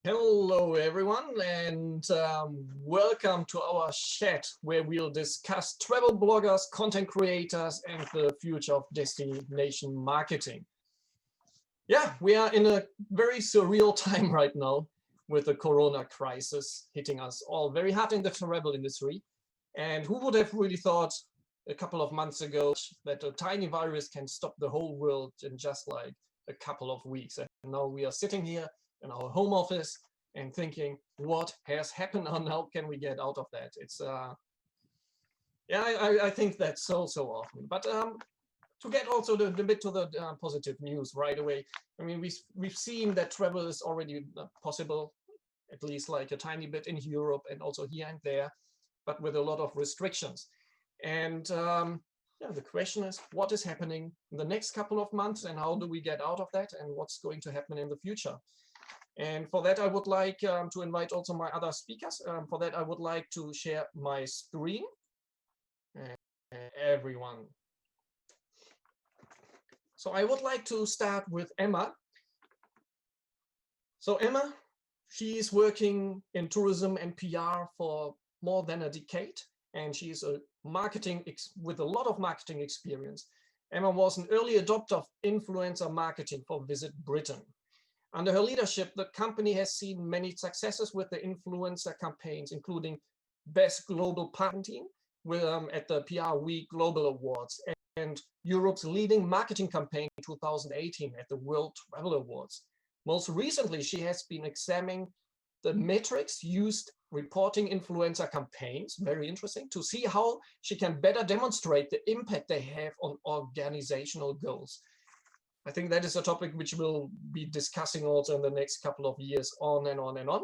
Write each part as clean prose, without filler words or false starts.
Hello everyone, and welcome to our chat where we'll discuss travel bloggers, content creators, and the future of destination marketing. Yeah, we are in a very surreal time right now with the corona crisis hitting us all very hard in the travel industry. And who would have really thought a couple of months ago that a tiny virus can stop the whole world in just like a couple of weeks? And now we are sitting here in our home office and thinking, what has happened and how can we get out of that? It's yeah, I think that so often. But to get also the bit to the positive news right away. I mean, we've seen that travel is already possible, at least like a tiny bit in Europe and also here and there, but with a lot of restrictions. And yeah, the question is, what is happening in the next couple of months and how do we get out of that and what's going to happen in the future? And for that, I would like to invite also my other speakers. For that, I would like to share my screen. Everyone. So I would like to start with Emma. So Emma, she is working in tourism and PR for more than a decade, and she is a marketing with a lot of marketing experience. Emma was an early adopter of influencer marketing for Visit Britain. Under her leadership, the company has seen many successes with the influencer campaigns, including Best Global Partner Team at the PR Week Global Awards and Europe's leading marketing campaign in 2018 at the World Travel Awards. Most recently, she has been examining the metrics used reporting influencer campaigns, very interesting, to see how she can better demonstrate the impact they have on organizational goals. I think that is a topic which we'll be discussing also in the next couple of years, on and on and on.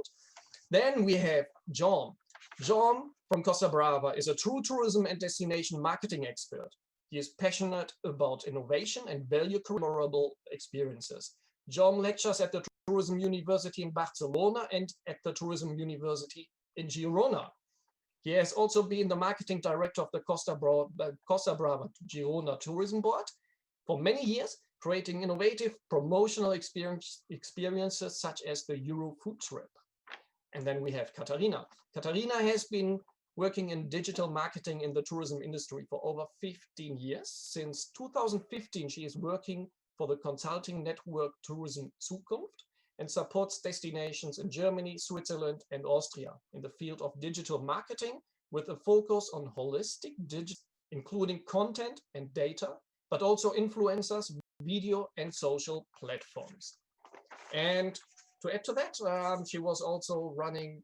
Then we have John. John from Costa Brava is a true tourism and destination marketing expert. He is passionate about innovation and value memorable experiences. John lectures at the Tourism University in Barcelona and at the Tourism University in Girona. He has also been the marketing director of the Costa Brava Girona Tourism Board for many years, creating innovative promotional experiences such as the Euro food trip. And then we have Katharina. Katharina has been working in digital marketing in the tourism industry for over 15 years. Since 2015, she is working for the consulting network Tourism Zukunft and supports destinations in Germany, Switzerland, and Austria in the field of digital marketing with a focus on holistic digital, including content and data, but also influencers, video and social platforms. And to add to that, she was also running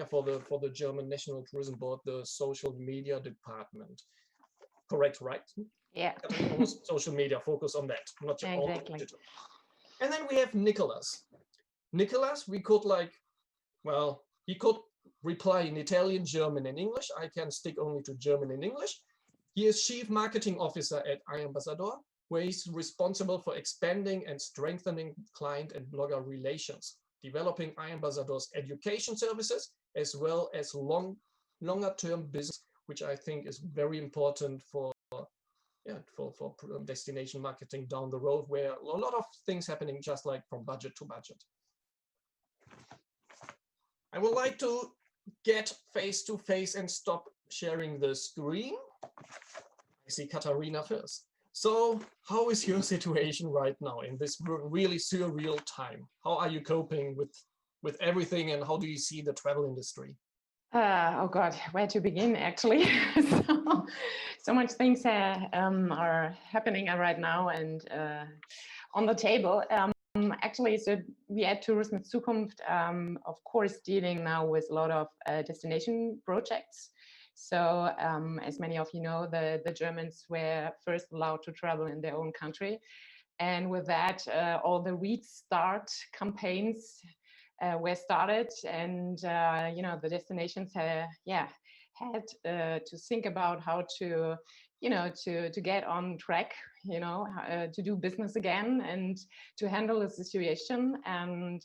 for the German National Tourism Board, the social media department. Correct, right? Yeah. Social media, focus on that, not just all digital. And then we have Nicholas. Nicholas, we could he could reply in Italian, German, and English. I can stick only to German and English. He is Chief Marketing Officer at iAmbassador, where he's responsible for expanding and strengthening client and blogger relations, developing iAmbassador's education services, as well as longer-term business, which I think is very important for destination marketing down the road, where a lot of things happening just like from budget to budget. I would like to get face-to-face and stop sharing the screen. I see Katharina first. So how is your situation right now in this really surreal time? How are you coping with everything and how do you see the travel industry? Oh God, where to begin actually? so much things are happening right now and on the table. Actually, so we at Tourism Zukunft, of course, dealing now with a lot of destination projects. So as many of you know, the Germans were first allowed to travel in their own country. And with that, all the restart campaigns were started. And, the destinations had to think about how to, to get on track, to do business again and to handle the situation. And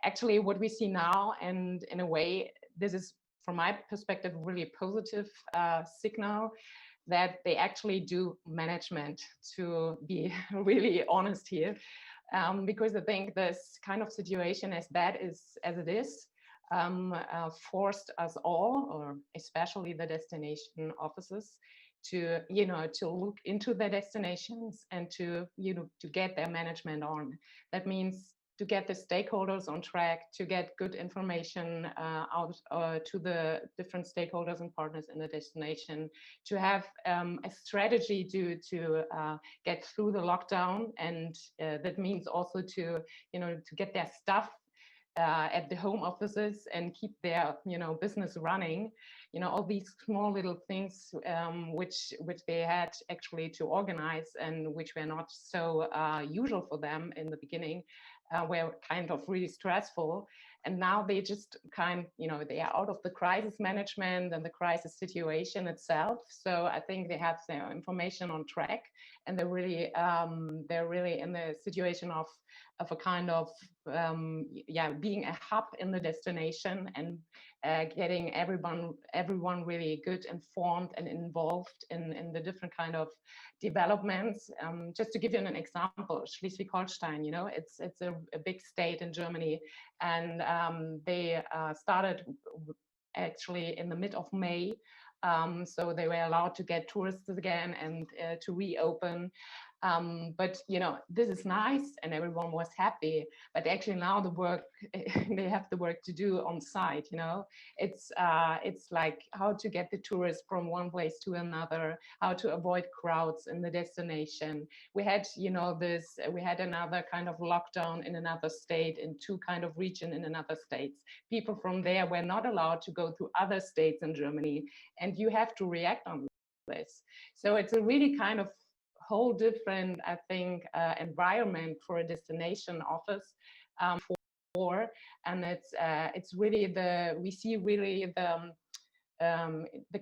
actually what we see now, and in a way, this is, from my perspective, really a positive signal that they actually do management, to be really honest here. because I think this kind of situation, as bad as it is, forced us all, or especially the destination offices, to to look into the destinations and to to get their management on. That means to get the stakeholders on track, to get good information out to the different stakeholders and partners in the destination, to have a strategy to get through the lockdown, and that means also to to get their stuff at the home offices and keep their business running. All these small little things which they had actually to organize, and which were not so usual for them in the beginning, were kind of really stressful. And now they just they are out of the crisis management and the crisis situation itself. So I think they have their information on track, and they're really in the situation of a kind of being a hub in the destination, and getting everyone really good informed and involved in the different kind of developments. Just to give you an example, Schleswig-Holstein, it's a big state in Germany, and they started actually in the mid of May. So they were allowed to get tourists again and to reopen. But this is nice, and everyone was happy. But actually now the work they have the work to do on site. It's like how to get the tourists from one place to another, how to avoid crowds in the destination. We had we had another kind of lockdown in another state, in two kind of region in another states. People from there were not allowed to go to other states in Germany, and you have to react on this. So it's a really kind of whole different, I think, environment for a destination office and it's really we see really the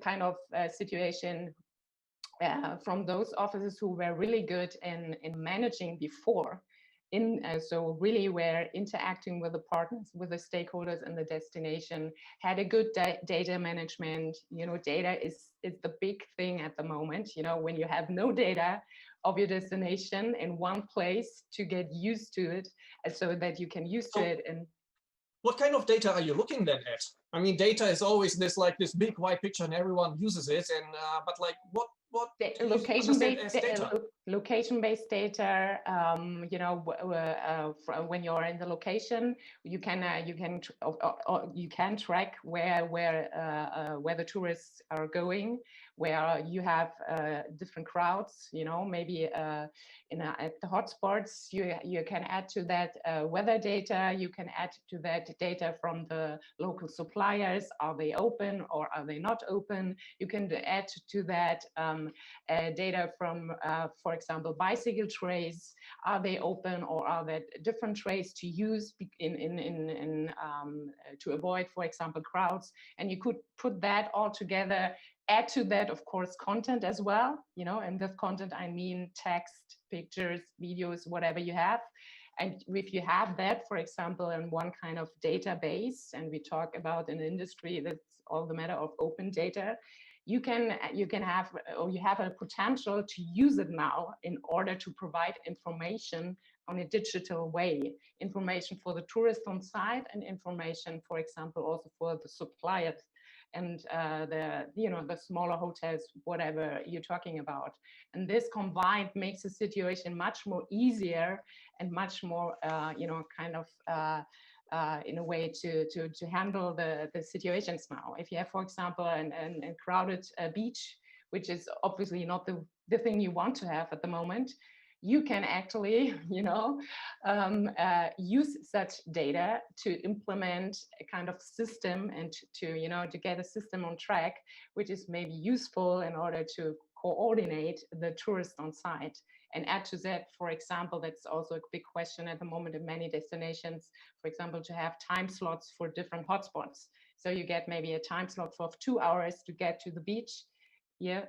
kind of situation from those offices who were really good in managing before. So really were interacting with the partners, with the stakeholders in the destination, had a good data management. Data is the big thing at the moment. When you have no data of your destination in one place, to get used to it, so that you can use to it. And what kind of data are you looking then at? I mean, data is always this big white picture, and everyone uses it. And but like what location-based data. When you're in the location, you can track where the tourists are going, where you have different crowds. Maybe at the hotspots, you can add to that weather data. You can add to that data from the local suppliers. Are they open or are they not open? You can add to that data from, for example, bicycle trays. Are they open, or are there different trays to use to avoid, for example, crowds? And you could put that all together. Add to that, of course, content as well. And with content, I mean text, pictures, videos, whatever you have. And if you have that, for example, in one kind of database, and we talk about an industry that's all the matter of open data, you can have, or you have a potential to use it now in order to provide information on a digital way, information for the tourist on site, and information, for example, also for the suppliers and the smaller hotels, whatever you're talking about. And this combined makes the situation much more easier and much more in a way to handle the situations now. If you have, for example, a crowded beach, which is obviously not the thing you want to have at the moment, you can actually, use such data to implement a kind of system, and to get a system on track, which is maybe useful in order to coordinate the tourists on site. And add to that, for example, that's also a big question at the moment in many destinations, for example, to have time slots for different hotspots. So you get maybe a time slot for 2 hours to get to the beach. Yeah.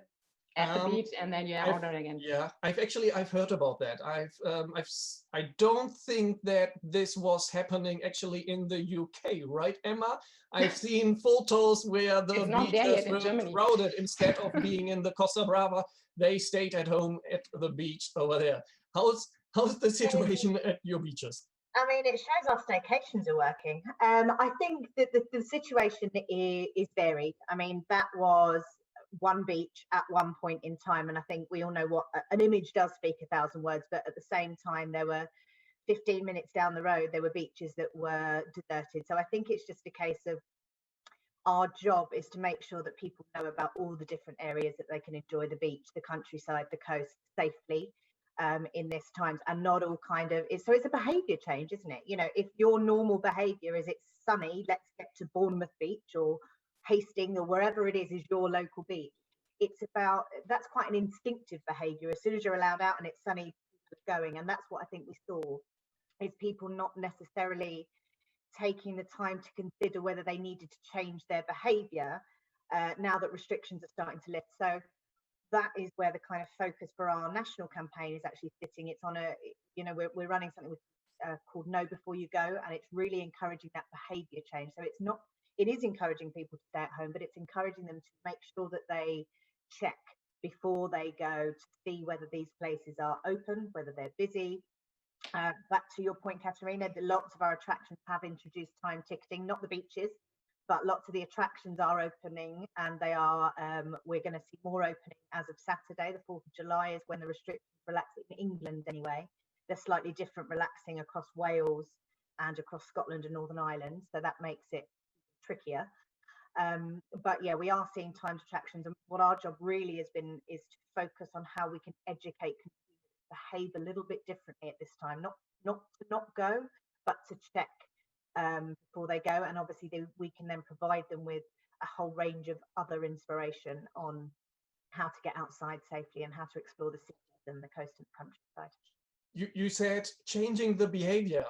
At the beach, and then you're out again. Yeah, I've heard about that. I don't think that this was happening actually in the UK, right, Emma? I've seen photos where the beaches were crowded. Instead of being in the Costa Brava, they stayed at home at the beach over there. How's the situation at your beaches? I mean, it shows our staycations are working. I think that the situation is varied. I mean, that was one beach at one point in time, and I think we all know what an image does speak 1,000 words, but at the same time, there were 15 minutes down the road, there were beaches that were deserted. So I think it's just a case of our job is to make sure that people know about all the different areas that they can enjoy the beach, the countryside, the coast safely in this times, and not all kind of so it's a behavior change, isn't it? You know, if your normal behavior is it's sunny, let's get to Bournemouth Beach or Hastings or wherever it is your local beach. It's about, that's quite an instinctive behavior. As soon as you're allowed out and it's sunny, people are going. And that's what I think we saw, is people not necessarily taking the time to consider whether they needed to change their behavior now that restrictions are starting to lift. So that is where the kind of focus for our national campaign is actually sitting. It's on a, you know, we're running something with, called Know Before You Go, and it's really encouraging that behavior change. So it's not, it is encouraging people to stay at home, but it's encouraging them to make sure that they check before they go to see whether these places are open, whether they're busy. Back to your point, Katerina, lots of our attractions have introduced time ticketing, not the beaches, but lots of the attractions are opening, and they are, we're going to see more opening as of Saturday. The 4th of July is when the restrictions relax in England anyway. They're slightly different relaxing across Wales and across Scotland and Northern Ireland, so that makes it trickier. But yeah, we are seeing timed attractions, and what our job really has been is to focus on how we can educate consumers to behave a little bit differently at this time, not to not go, but to check before they go. And obviously we can then provide them with a whole range of other inspiration on how to get outside safely and how to explore the cities and the coast and countryside. You said changing the behavior,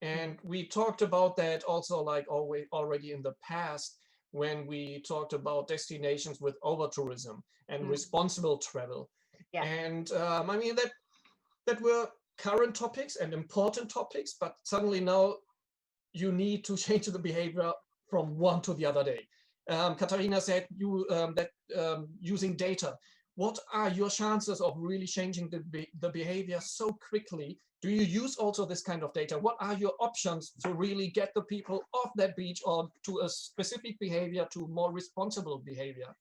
and we talked about that also, like already in the past, when we talked about destinations with over tourism and responsible travel. Yeah. And I mean that were current topics and important topics, but suddenly now you need to change the behavior from one to the other day. Katarina said that using data. What are your chances of really changing the behavior so quickly? Do you use also this kind of data? What are your options to really get the people off that beach or to a specific behavior to more responsible behavior?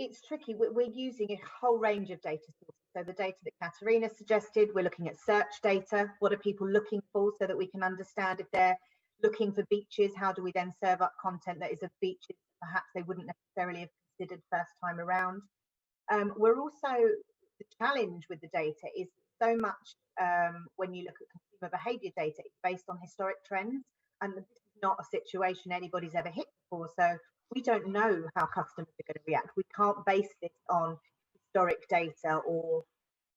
It's tricky. We're using a whole range of data sources. So the data that Katerina suggested, we're looking at search data. What are people looking for, so that we can understand if they're looking for beaches, how do we then serve up content that is of beaches perhaps they wouldn't necessarily have considered first time around. We're also, the challenge with the data is so much when you look at consumer behavior data, it's based on historic trends, and this is not a situation anybody's ever hit before. So we don't know how customers are going to react. We can't base this on historic data or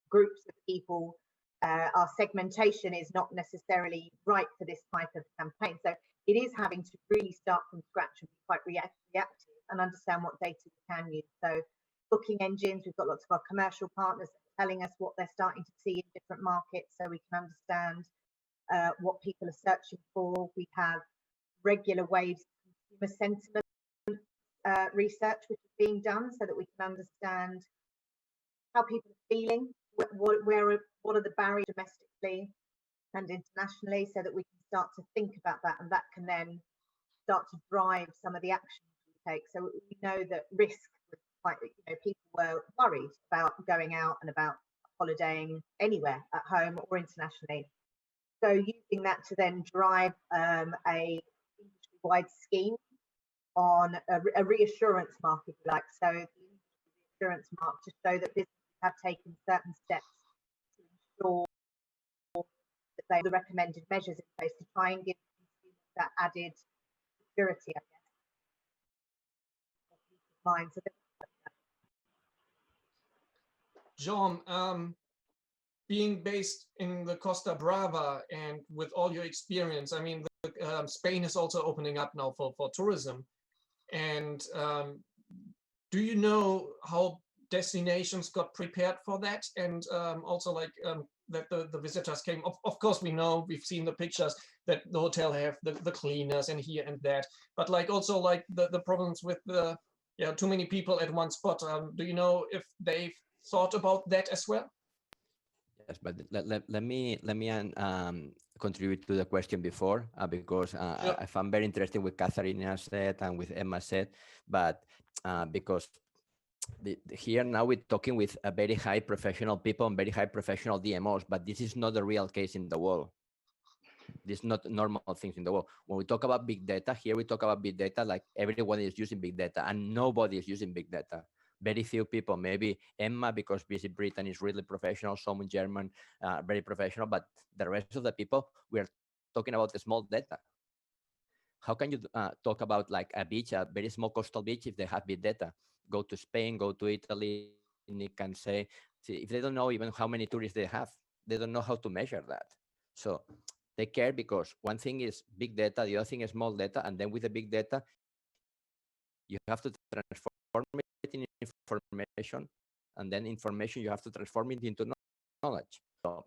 groups of people. Our segmentation is not necessarily right for this type of campaign. So it is having to really start from scratch and be quite reactive and understand what data we can use. So booking engines, we've got lots of our commercial partners telling us what they're starting to see in different markets, so we can understand what people are searching for. We have regular waves of consumer sentiment research which is being done, so that we can understand how people are feeling, what are the barriers domestically and internationally, so that we can start to think about that, and that can then start to drive some of the actions we take. So we know that risk, people were worried about going out and about holidaying anywhere, at home or internationally. So using that to then drive a industry-wide scheme on a reassurance mark, if you like. So the reassurance mark to show that businesses have taken certain steps to ensure that they have the recommended measures in place to try and give consumers that added security, I guess, or peace of mind. So John, being based in the Costa Brava and with all your experience, I mean, Spain is also opening up now for tourism. And do you know how destinations got prepared for that? And also that the visitors came, of course, we know, we've seen the pictures that the hotel have the cleaners and here and that, but also the problems with too many people at one spot. Do you know if they've thought about that as well? but let me contribute to the question before, because Sure. I found very interesting what Catherine said and with Emma said, but because here now we're talking with a very high professional people and very high professional DMOs, but this is not the real case in the world. This is not normal things in the world. When we talk about big data, here we talk about big data like everyone is using big data, and nobody is using big data. Very few people, maybe Emma, because Visit Britain is really professional, some in German, very professional, but the rest of the people, we are talking about the small data. How can you talk about like a beach, a very small coastal beach, if they have big data? Go to Spain, go to Italy, and you can say, see, if they don't know even how many tourists they have, they don't know how to measure that. So they care because one thing is big data, the other thing is small data, and then with the big data, you have to transform it in information, and then information you have to transform it into knowledge. So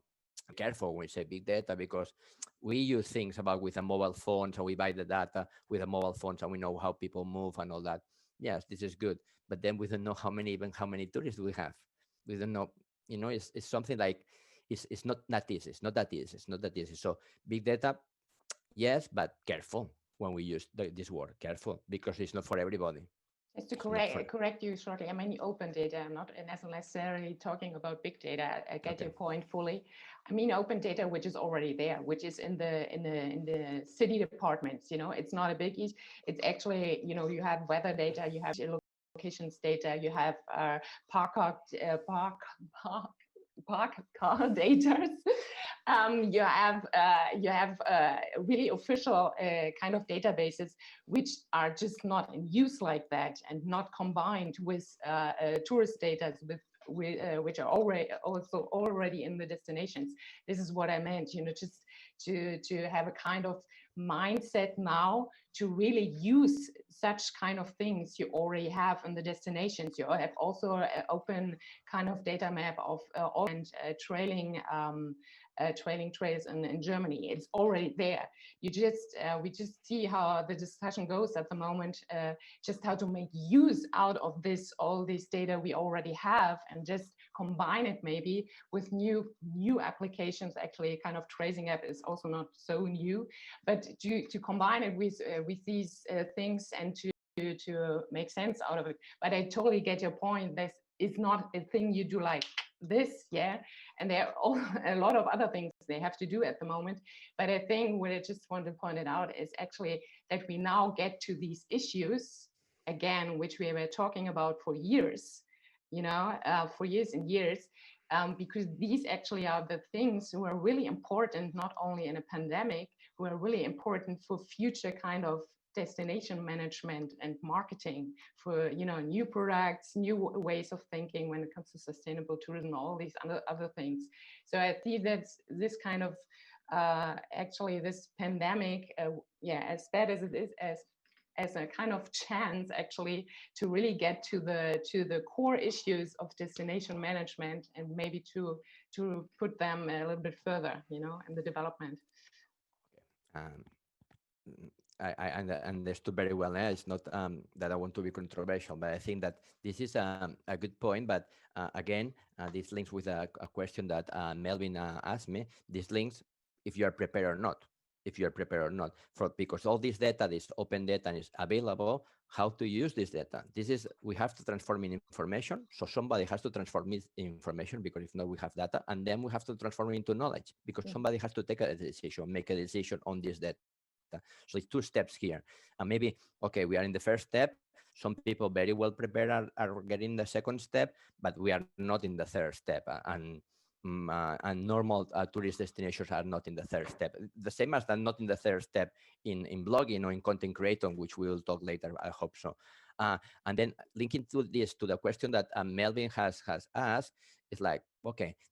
careful when we say big data, because we use things about with a mobile phone, so we buy the data with a mobile phone, and we know how people move and all that. Yes, this is good, but then we don't know how many tourists we have. We don't know, it's something like it's not that easy. It's not that easy. It's not that easy. So big data, yes, but careful when we use this word, careful, because it's not for everybody. Just to correct you shortly, I mean open data. I'm not necessarily talking about big data. I get your point fully. I mean open data, which is already there, which is in the city departments. It's not a biggie. It's actually, you have weather data, you have locations data, you have park car data. You have really official kind of databases which are just not in use like that, and not combined with tourist data which are already in the destinations. This is what I meant, just to have a kind of mindset now to really use such kind of things you already have in the destinations. You have also an open kind of data map of trailing trails in Germany. It's already there. We just see how the discussion goes at the moment, just how to make use out of all this data we already have, and just combine it maybe with new applications. Actually, kind of tracing app is also not so new, but to combine it with these things and to make sense out of it. But I totally get your point. This is not a thing you do like this, yeah, and there are a lot of other things they have to do at the moment. But I think what I just want to point it out is actually that we now get to these issues again, which we were talking about for years, for years and years, because these actually are the things who are really important, not only in a pandemic, who are really important for future kind of destination management and marketing, for new products, new ways of thinking when it comes to sustainable tourism, all these other things. So I see that this kind of actually this pandemic, as bad as it is, as a kind of chance actually to really get to the core issues of destination management, and maybe to put them a little bit further, in the development. I understood very well. It's not that I want to be controversial, but I think that this is a good point. But again, this links with a question that Melvin asked me. This links if you are prepared or not. If you are prepared or not, because all this data, this open data, is available. How to use this data? We have to transform in information. So somebody has to transform it in information, because if not, we have data, and then we have to transform it into knowledge, because somebody has to take a decision, make a decision on this data. So it's two steps here, and maybe we are in the first step. Some people very well prepared are getting the second step, but we are not in the third step, and normal tourist destinations are not in the third step. The same as that, not in the third step in blogging or in content creation, which we will talk later. I hope so. And then linking to this, to the question that Melvin has asked, is like,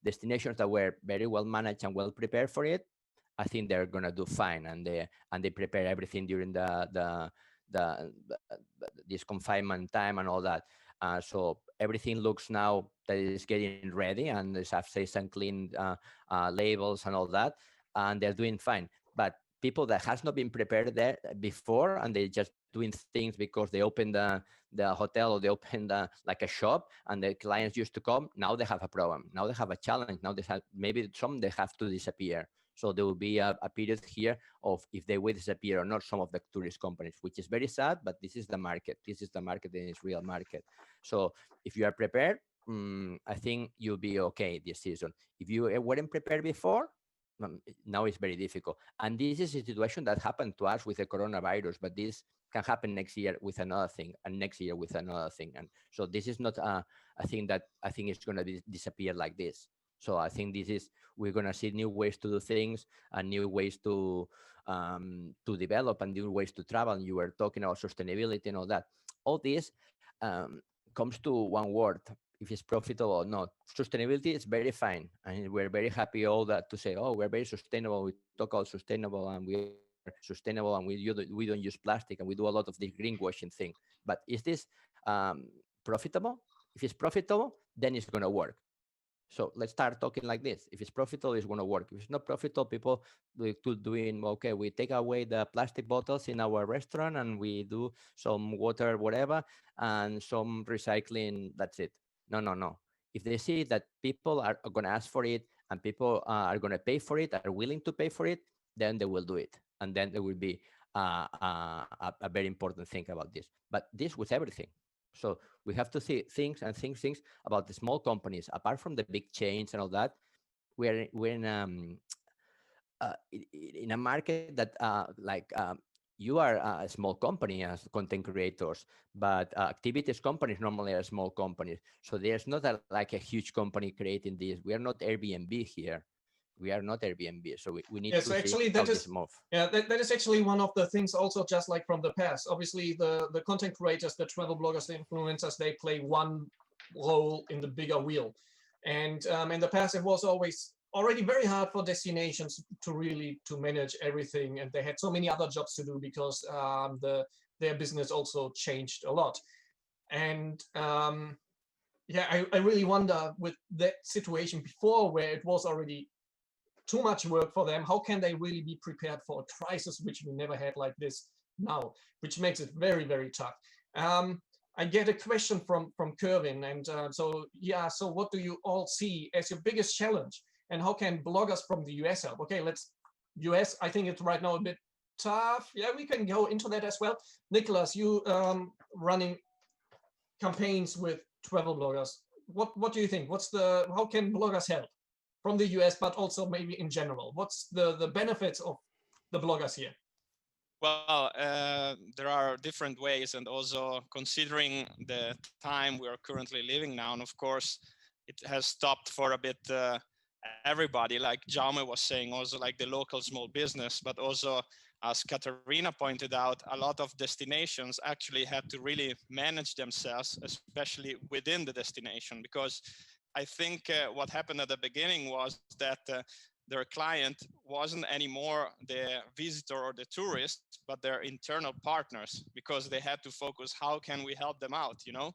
destinations that were very well managed and well prepared for it, I think they're gonna do fine, and they prepare everything during this confinement time and all that. So everything looks now that is getting ready, and they have safe and clean labels and all that, and they're doing fine. But people that has not been prepared there before, and they just doing things because they opened the hotel or they opened like a shop, and the clients used to come. Now they have a problem. Now they have a challenge. Now they have, maybe some they have to disappear. So there will be a period here of if they will disappear or not, some of the tourist companies, which is very sad, but this is the market. This is the market and it's real market. So if you are prepared, I think you'll be okay this season. If you weren't prepared before, now it's very difficult. And this is a situation that happened to us with the coronavirus, but this can happen next year with another thing, and next year with another thing. And so this is not a thing that I think is going to disappear like this. So I think this is, we're going to see new ways to do things and new ways to develop and new ways to travel. And you were talking about sustainability and all that. All this comes to one word: if it's profitable or not. Sustainability is very fine, and we're very happy all that to say, oh, we're very sustainable. We talk about sustainable, and we are sustainable, and we don't use plastic, and we do a lot of the greenwashing thing. But is this profitable? If it's profitable, then it's going to work. So let's start talking like this. If it's profitable, it's going to work. If it's not profitable, people doing, okay, we take away the plastic bottles in our restaurant and we do some water, whatever, and some recycling. That's it. No. If they see that people are going to ask for it and people are going to pay for it, are willing to pay for it, then they will do it. And then there will be a very important thing about this. But this with everything. So we have to see things about the small companies. Apart from the big chains and all that, we're in a market that you are a small company as content creators, but activities companies normally are small companies. So there's not like a huge company creating this. We are not Airbnb here. We are not Airbnb, so we need to see how this move. Yeah, that is actually one of the things also, just like from the past. Obviously, the content creators, the travel bloggers, the influencers, they play one role in the bigger wheel. And in the past, it was always already very hard for destinations to manage everything. And they had so many other jobs to do because their business also changed a lot. And yeah, I really wonder with that situation before, where it was already too much work for them, how can they really be prepared for a crisis which we never had like this now, which makes it very, very tough. I get a question from Kervin, and so what do you all see as your biggest challenge, and how can bloggers from the US help? Okay, let's US. I think it's right now a bit tough. Yeah, we can go into that as well. Nicholas, you running campaigns with travel bloggers. What do you think? How can bloggers help from the US, but also maybe in general? What's the benefits of the bloggers here? Well, there are different ways, and also considering the time we are currently living now, and of course, it has stopped for a bit everybody, like Jaume was saying, also like the local small business, but also, as Katarina pointed out, a lot of destinations actually had to really manage themselves, especially within the destination, because I think what happened at the beginning was that their client wasn't anymore the visitor or the tourist, but their internal partners, because they had to focus, how can we help them out, you know?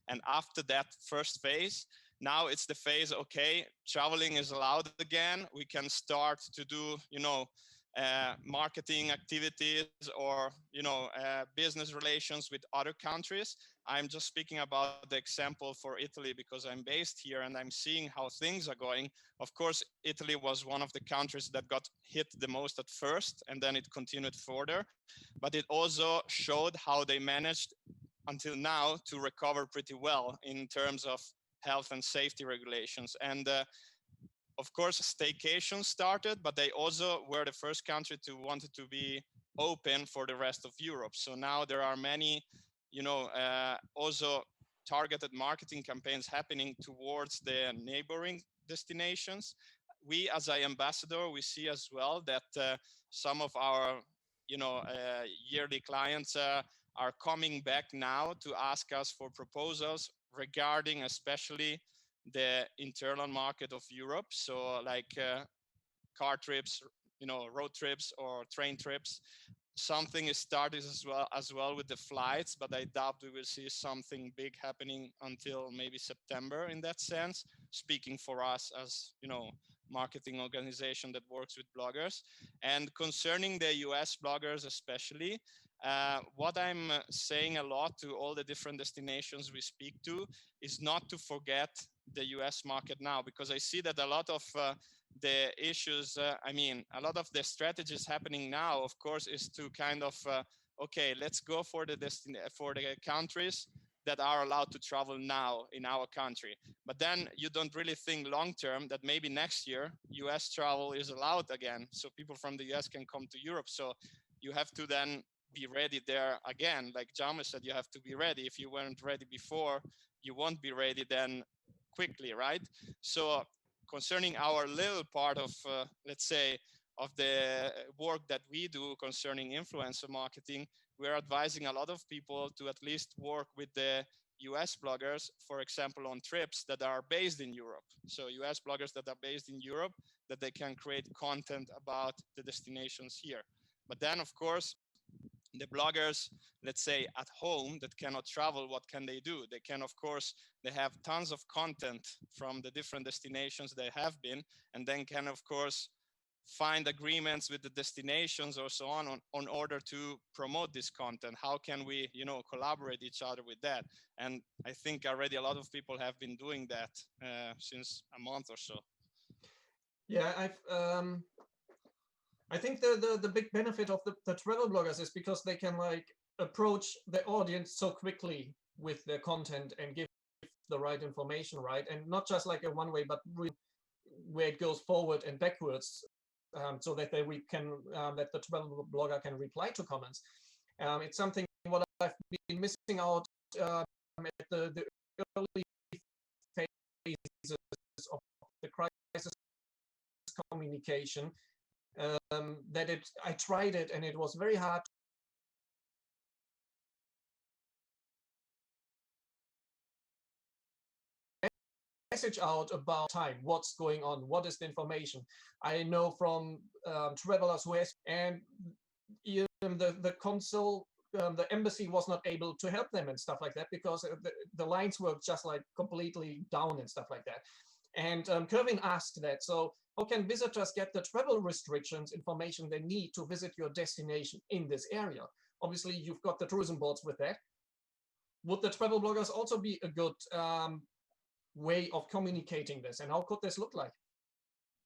And after that first phase, now it's the phase, okay, traveling is allowed again. We can start to do, you know, marketing activities or, you know, business relations with other countries. I'm just speaking about the example for Italy because I'm based here and I'm seeing how things are going. Of course, Italy was one of the countries that got hit the most at first, and then it continued further. But it also showed how they managed until now to recover pretty well in terms of health and safety regulations. And of course, staycation started, but they also were the first country to wanted to be open for the rest of Europe. So now there are many, you know, also targeted marketing campaigns happening towards the neighboring destinations. We, as an ambassador, we see as well that some of our, you know, yearly clients are coming back now to ask us for proposals regarding especially the internal market of Europe. So like car trips, you know, road trips or train trips. Something is started as well with the flights, but I doubt we will see something big happening until maybe September in that sense. speaking for us as, you know, marketing organization that works with bloggers. And concerning the US bloggers especially, what I'm saying a lot to all the different destinations we speak to is not to forget the US market now, because I see that a lot of the issues, I mean, a lot of the strategies happening now, of course, is to kind of, okay, let's go for the countries that are allowed to travel now in our country. But then you don't really think long term that maybe next year US travel is allowed again. So people from the US can come to Europe. So you have to then be ready there again. Like Jaume said, you have to be ready. If you weren't ready before, you won't be ready then quickly, right? So concerning our little part of, let's say, of the work that we do concerning influencer marketing, we're advising a lot of people to at least work with the US bloggers, for example, on trips that are based in Europe. So US bloggers that are based in Europe, that they can create content about the destinations here. But then, of course, the bloggers, let's say at home, that cannot travel, what can they do? They can, of course, they have tons of content from the different destinations they have been, and then can, of course, find agreements with the destinations or so on order to promote this content. How can we, you know, collaborate each other with that? And I think already a lot of people have been doing that since a month or so. Yeah, I think the big benefit of the travel bloggers is because they can like approach the audience so quickly with their content and give the right information, right? And not just like a one way, but where it goes forward and backwards, so that that the travel blogger can reply to comments. It's something what I've been missing out at the early phases of the crisis communication. I tried it and it was very hard to message out about time, what's going on, what is the information. I know from travelers who has, and even the consul, the embassy was not able to help them and stuff like that, because the lines were just like completely down and stuff like that. And Kervin asked that, so how can visitors get the travel restrictions information they need to visit your destination in this area? Obviously, you've got the tourism boards with that. Would the travel bloggers also be a good way of communicating this? And how could this look like?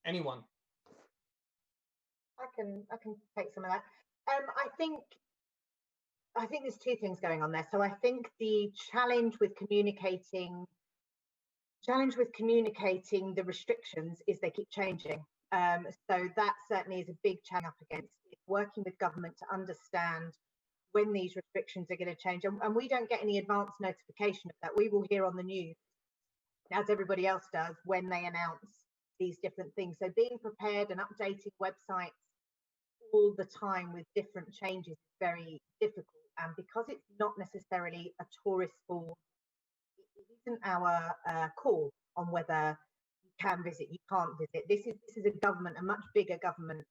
Anyone? I can take some of that. I think there's two things going on there. So I think the challenge with communicating the restrictions is they keep changing. So that certainly is a big challenge up against it, working with government to understand when these restrictions are going to change. And we don't get any advance notification of that. We will hear on the news, as everybody else does, when they announce these different things. So being prepared and updating websites all the time with different changes is very difficult. And because it's not necessarily a tourist call, it isn't our call on whether you can visit, you can't visit. This is a government, a much bigger government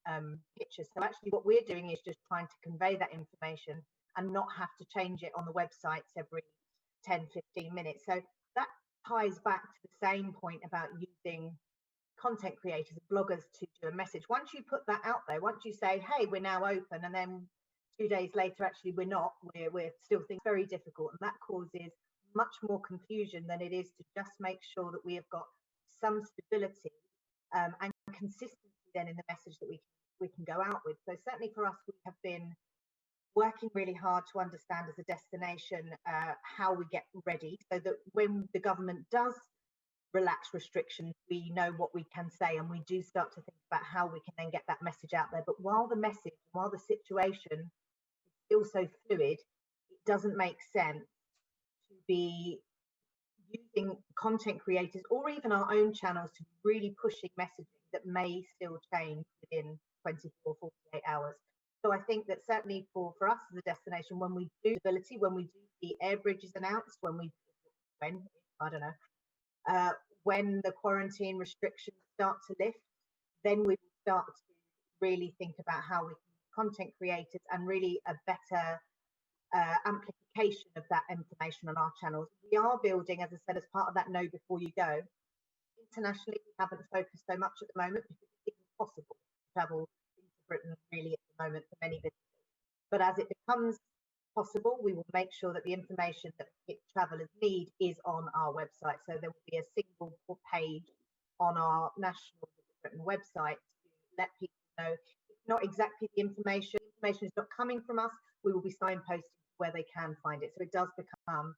picture. So actually what we're doing is just trying to convey that information and not have to change it on the websites every 10, 15 minutes. So that ties back to the same point about using content creators, bloggers to do a message. Once you put that out there, once you say, hey, we're now open, and then 2 days later, actually, we're not, we're still things very difficult. And that causes much more confusion than it is to just make sure that we have got some stability and consistency then in the message that we can go out with. So certainly for us, we have been working really hard to understand as a destination how we get ready, so that when the government does relax restrictions, we know what we can say, and we do start to think about how we can then get that message out there. But while the situation is still so fluid, it doesn't make sense to be using content creators or even our own channels to be really pushing messaging that may still change within 24, 48 hours. So I think that certainly for us as a destination, when we do ability, when we do see air bridges announced, when the quarantine restrictions start to lift, then we will start to really think about how we can content creators and really a better amplification of that information on our channels. We are building, as I said, as part of that know before you go, Internationally, we haven't focused so much at the moment because it's impossible to travel into Britain really at the moment for many businesses. But as it becomes possible, we will make sure that the information that travelers need is on our website. So there will be a single page on our national Britain website to let people know it's not exactly the information. Information is not coming from us. We will be signposting where they can find it. So it does become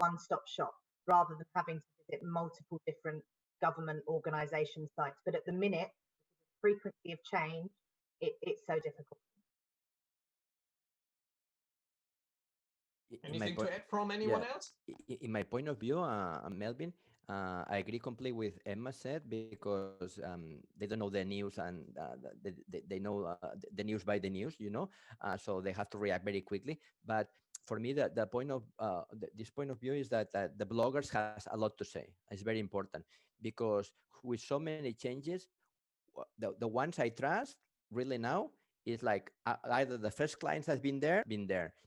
a one-stop shop rather than having to visit multiple different government organisation sites. But at the minute, the frequency of change, it's so difficult. Anything to add from anyone else? In my point of view, Melvin, I agree completely with Emma said, because they don't know the news, and they know the news by the news, you know, so they have to react very quickly. But for me, the point of this point of view is that the bloggers has a lot to say. It's very important, because with so many changes, the ones I trust really now is like either the first clients has been there,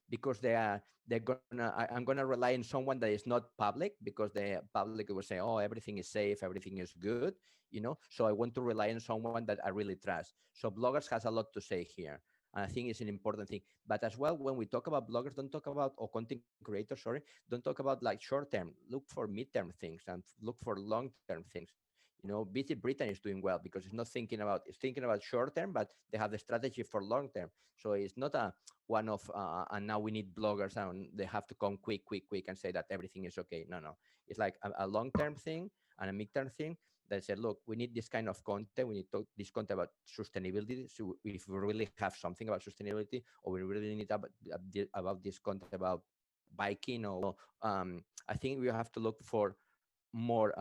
because I'm gonna rely on someone that is not public, because the public will say, oh, everything is safe, everything is good, you know. So I want to rely on someone that I really trust. So bloggers has a lot to say here. I think it's an important thing. But as well, when we talk about bloggers, don't talk about, or content creators, sorry, don't talk about like short term. Look for midterm things and look for long term things. You know, Visit Britain is doing well because it's thinking about short term, but they have the strategy for long term. So it's not a one of and now we need bloggers and they have to come quick and say that everything is okay. No, it's like a long term thing and a mid term thing that said, look, we need this kind of content. We need this content about sustainability. So if we really have something about sustainability, or we really need about this content about biking, or I think we have to look for more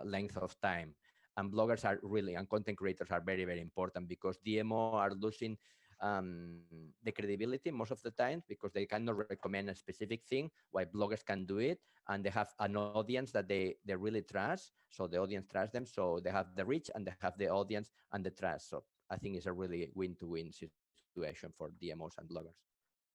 length of time. And bloggers are really, and content creators are very, very important, because DMO are losing the credibility most of the time, because they cannot recommend a specific thing, while bloggers can do it, and they have an audience that they really trust. So the audience trusts them, so they have the reach and they have the audience and the trust. So I think it's a really win-to-win situation for DMOs and bloggers.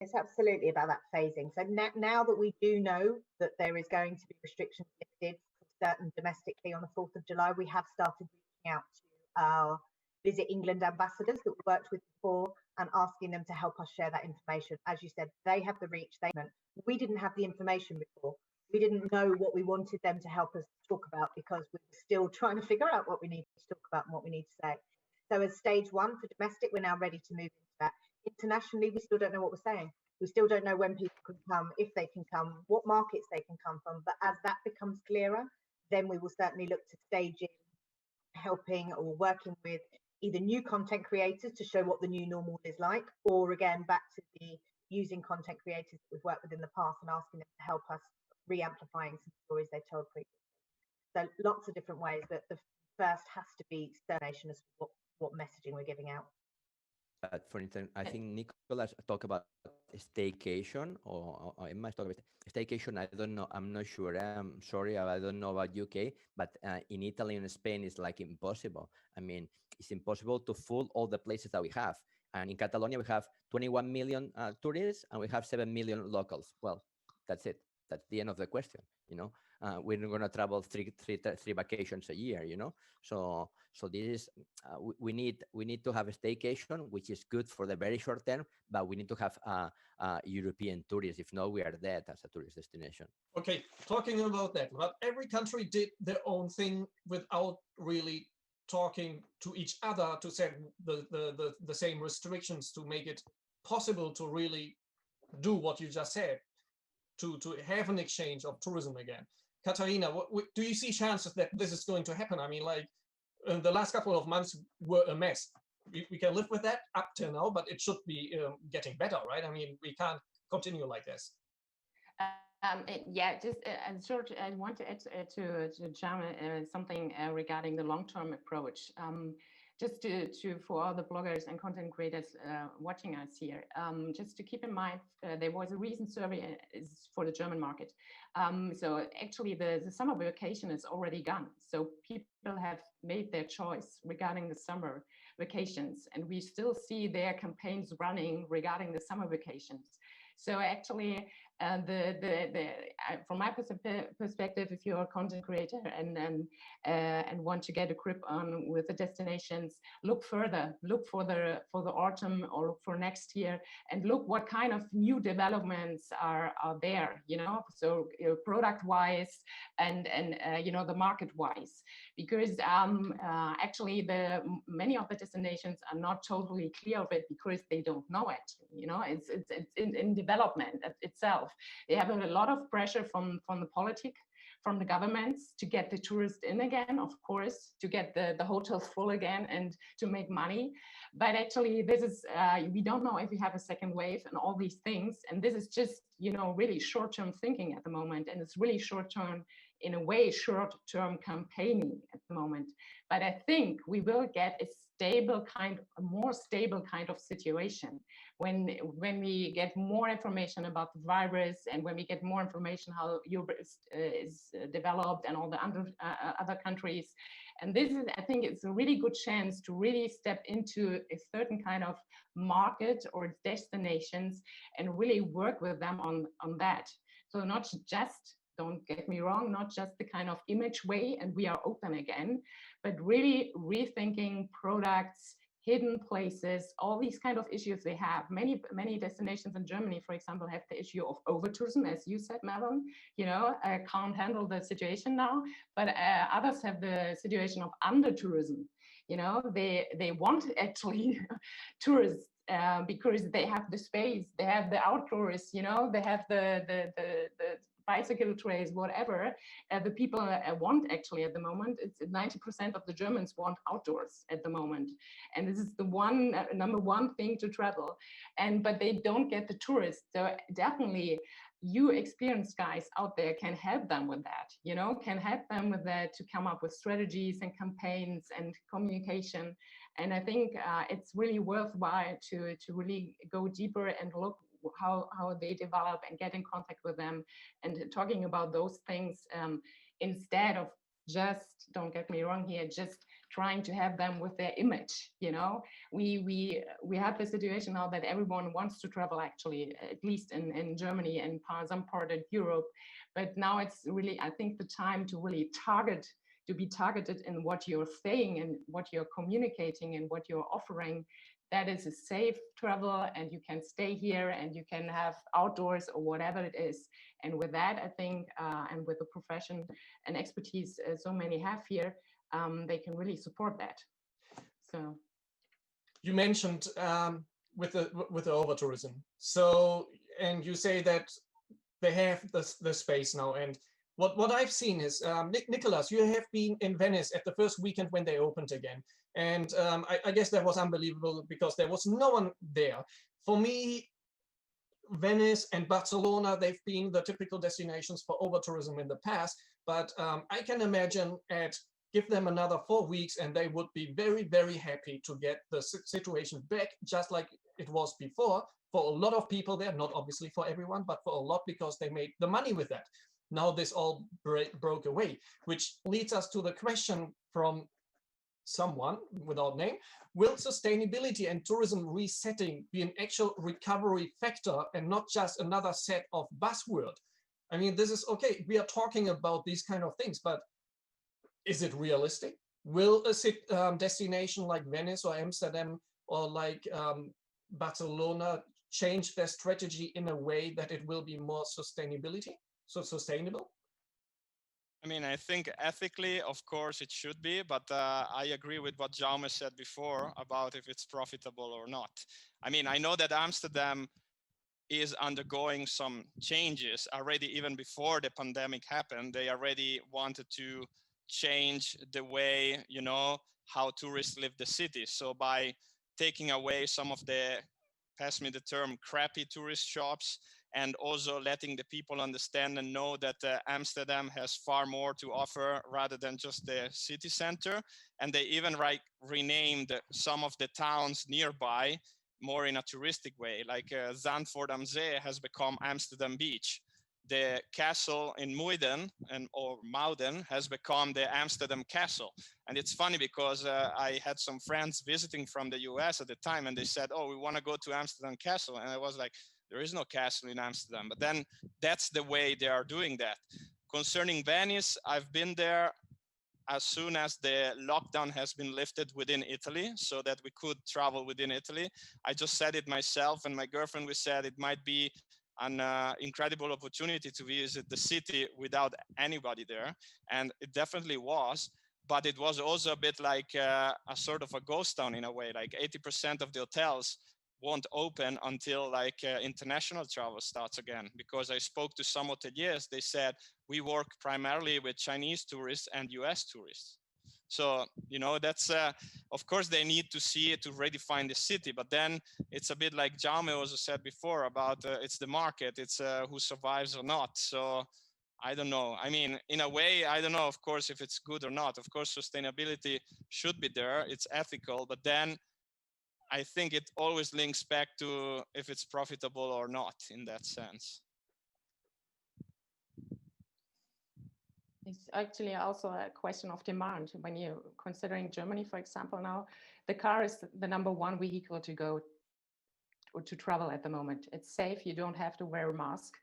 It's absolutely about that phasing. So now that we do know that there is going to be restrictions lifted for certain domestically on the 4th of July, we have started reaching out to our Visit England ambassadors that we worked with before and asking them to help us share that information. As you said, they have the reach. We didn't have the information before. We didn't know what we wanted them to help us talk about, because we were still trying to figure out what we need to talk about and what we need to say. So as stage 1 for domestic, we're now ready to move into that. Internationally, we still don't know what we're saying. We still don't know when people can come, if they can come, what markets they can come from. But as that becomes clearer, then we will certainly look to staging, helping or working with either new content creators to show what the new normal is like, or again, back to the using content creators that we've worked with in the past and asking them to help us re-amplifying some stories they told previously. So lots of different ways, but the first has to be explanation as to what messaging we're giving out. For instance, I think Nicholas talked about staycation, or Emma talked about staycation. I don't know. I'm not sure. I'm sorry. I don't know about UK, but in Italy and Spain, it's like impossible. I mean, it's impossible to fill all the places that we have. And in Catalonia, we have 21 million tourists, and we have 7 million locals. Well, that's it. That's the end of the question. You know, we're not going to travel three vacations a year. You know, so this is we need to have a staycation, which is good for the very short term, but we need to have European tourists. If not, we are dead as a tourist destination. Okay, talking about that, but every country did their own thing without really talking to each other to set the same restrictions to make it possible to really do what you just said, to have an exchange of tourism again. Katarina, what do you see chances that this is going to happen? I mean, like, the last couple of months were a mess. We can live with that up till now, but it should be getting better, right? I mean, we can't continue like this. Yeah, just short, I want to add to Jam something regarding the long-term approach. Just for all the bloggers and content creators watching us here, just to keep in mind, there was a recent survey for the German market. So actually the summer vacation is already gone. So people have made their choice regarding the summer vacations, and we still see their campaigns running regarding the summer vacations. So actually, And from my perspective, if you're a content creator and want to get a grip on with the destinations, look further, look for the autumn or look for next year, and look what kind of new developments are there, you know, so product wise and you know, the market wise, because actually many of the destinations are not totally clear of it because they don't know it, you know, it's in development itself. They have a lot of pressure from the politic, from the governments to get the tourists in again, of course, to get the hotels full again and to make money. But actually this is, we don't know if we have a second wave and all these things. And this is just, you know, really short-term thinking at the moment. And it's really short-term, in a way, short-term campaigning at the moment. But I think we will get a more stable kind of situation when we get more information about the virus, and when we get more information how Europe is developed and all the other countries. And this is, I think it's a really good chance to really step into a certain kind of market or destinations and really work with them on that. So not just, don't get me wrong, not just the kind of image way and we are open again, but really rethinking products, hidden places, all these kind of issues they have. Many destinations in Germany, for example, have the issue of over-tourism, as you said, Melon, you know, can't handle the situation now, but others have the situation of under-tourism. You know, they want actually tourists because they have the space, they have the outdoors, you know, they have the bicycle trails, whatever. The people want actually at the moment. It's 90% of the Germans want outdoors at the moment, and this is the number one thing to travel. But they don't get the tourists. So definitely, you experienced guys out there can help them with that. You know, can help them with that to come up with strategies and campaigns and communication. And I think it's really worthwhile to really go deeper and look how they develop and get in contact with them and talking about those things instead of just, don't get me wrong here, just trying to have them with their image. You know, we have the situation now that everyone wants to travel, actually, at least in Germany and some part of Europe. But now it's really, I think, the time to really be targeted in what you're saying and what you're communicating and what you're offering. That is a safe travel, and you can stay here and you can have outdoors or whatever it is. And with that, I think, and with the profession and expertise so many have here, they can really support that. So you mentioned with the over-tourism. So, and you say that they have the space now. And what I've seen is, Nicholas, you have been in Venice at the first weekend when they opened again. And I guess that was unbelievable because there was no one there. For me, Venice and Barcelona, they've been the typical destinations for over-tourism in the past. But I can imagine give them another 4 weeks and they would be very, very happy to get the situation back just like it was before. For a lot of people there, not obviously for everyone, but for a lot, because they made the money with that. Now this all broke away, which leads us to the question from someone without name: will sustainability and tourism resetting be an actual recovery factor and not just another set of buzzwords? I mean, this is okay. We are talking about these kind of things, but is it realistic? Will a destination like Venice or Amsterdam or like Barcelona change their strategy in a way that it will be more sustainable? I mean, I think ethically, of course, it should be, but I agree with what Jaume said before about if it's profitable or not. I mean, I know that Amsterdam is undergoing some changes already. Even before the pandemic happened, they already wanted to change the way, you know, how tourists live the city. So by taking away some of the, pass me the term, crappy tourist shops, and also letting the people understand and know that Amsterdam has far more to offer rather than just the city center. And they even renamed some of the towns nearby more in a touristic way, like Zandvoort am Zee has become Amsterdam Beach. The castle in Muiden or Mouden has become the Amsterdam Castle. And it's funny because I had some friends visiting from the US at the time, and they said, oh, we want to go to Amsterdam Castle. And I was like, There is no castle in Amsterdam, but then that's the way they are doing that. Concerning Venice, I've been there as soon as the lockdown has been lifted within Italy, so that we could travel within Italy. I just said it myself and my girlfriend, we said it might be an incredible opportunity to visit the city without anybody there. And it definitely was, but it was also a bit like a sort of a ghost town in a way. Like 80% of the hotels won't open until like international travel starts again. Because I spoke to some hoteliers, they said, we work primarily with Chinese tourists and US tourists. So, you know, that's, of course, they need to see it to redefine the city, but then it's a bit like Jaume also said before about it's the market, it's who survives or not. So I don't know. I mean, in a way, I don't know, of course, if it's good or not. Of course, sustainability should be there. It's ethical, but then I think it always links back to if it's profitable or not in that sense. It's actually also a question of demand. When you're considering Germany, for example, now, the car is the #1 vehicle to go or to travel at the moment. It's safe, you don't have to wear a mask,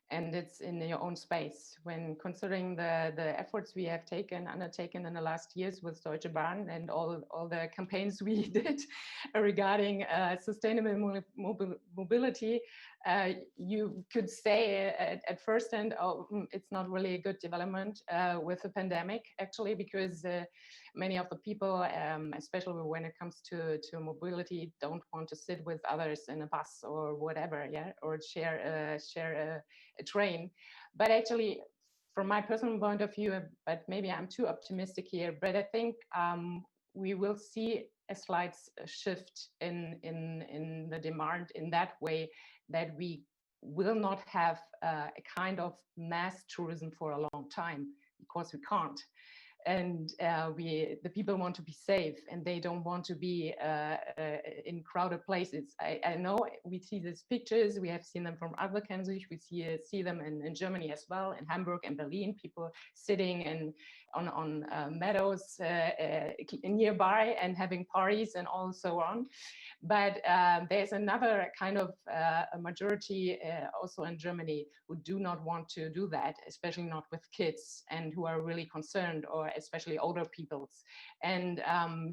and it's in your own space. When considering the efforts we have undertaken in the last years with Deutsche Bahn and all the campaigns we did regarding sustainable mobility, you could say at first hand, oh, it's not really a good development with the pandemic, actually, because many of the people, especially when it comes to mobility, don't want to sit with others in a bus or whatever, yeah, or share a train. But actually, from my personal point of view, but maybe I'm too optimistic here, but I think we will see a slight shift in the demand in that way, that we will not have a kind of mass tourism for a long time, because we can't. And the people want to be safe, and they don't want to be in crowded places. I know we see these pictures, we have seen them from other countries, we see them in Germany as well, in Hamburg and Berlin, people sitting on meadows nearby and having parties and all so on. But there's another kind of a majority also in Germany who do not want to do that, especially not with kids, and who are really concerned, or especially older peoples. And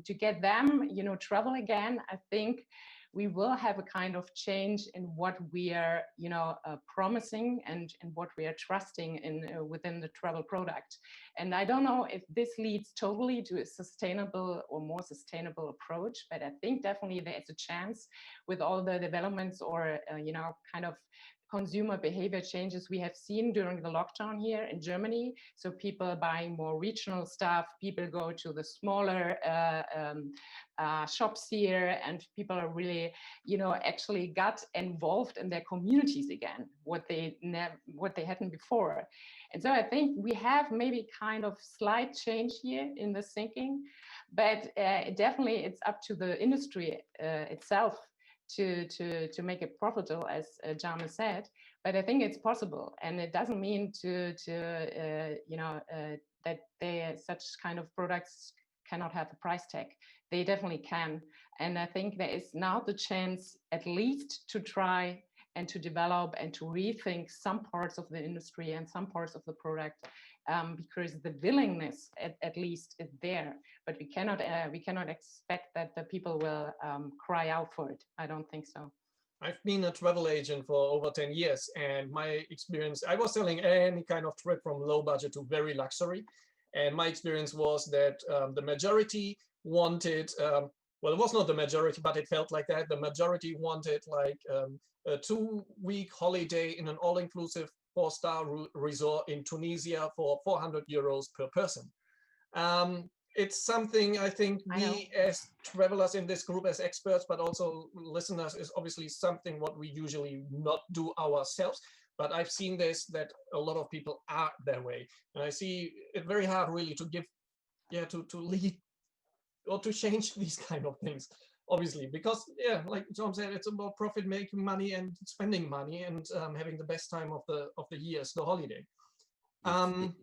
to get them, you know, travel again, I think we will have a kind of change in what we are, you know, promising and what we are trusting in within the travel product. And I don't know if this leads totally to a sustainable or more sustainable approach, but I think definitely there's a chance with all the developments or, you know, kind of consumer behavior changes we have seen during the lockdown here in Germany. So people buying more regional stuff, people go to the smaller shops here, and people are really, you know, actually got involved in their communities again, what they hadn't before. And so I think we have maybe kind of slight change here in the thinking, but definitely it's up to the industry itself to make it profitable, as Jaume said. But I think it's possible, and it doesn't mean you know, that such kind of products cannot have a price tag. They definitely can, and I think there is now the chance, at least, to try and to develop and to rethink some parts of the industry and some parts of the product, because the willingness at least is there, but we cannot expect that the people will cry out for it. I don't think so. I've been a travel agent for over 10 years, and my experience, I was selling any kind of trip from low budget to very luxury. And my experience was that the majority wanted, well, it was not the majority, but it felt like that. The majority wanted like a 2-week holiday in an all-inclusive 4-star resort in Tunisia for 400 euros per person. It's something I think we as travelers in this group, as experts, but also listeners, is obviously something what we usually not do ourselves. But I've seen this, that a lot of people are that way. And I see it very hard really to give, to lead or to change these kind of things, obviously, because like Tom said, it's about profit, making money and spending money and having the best time of the years, the holiday.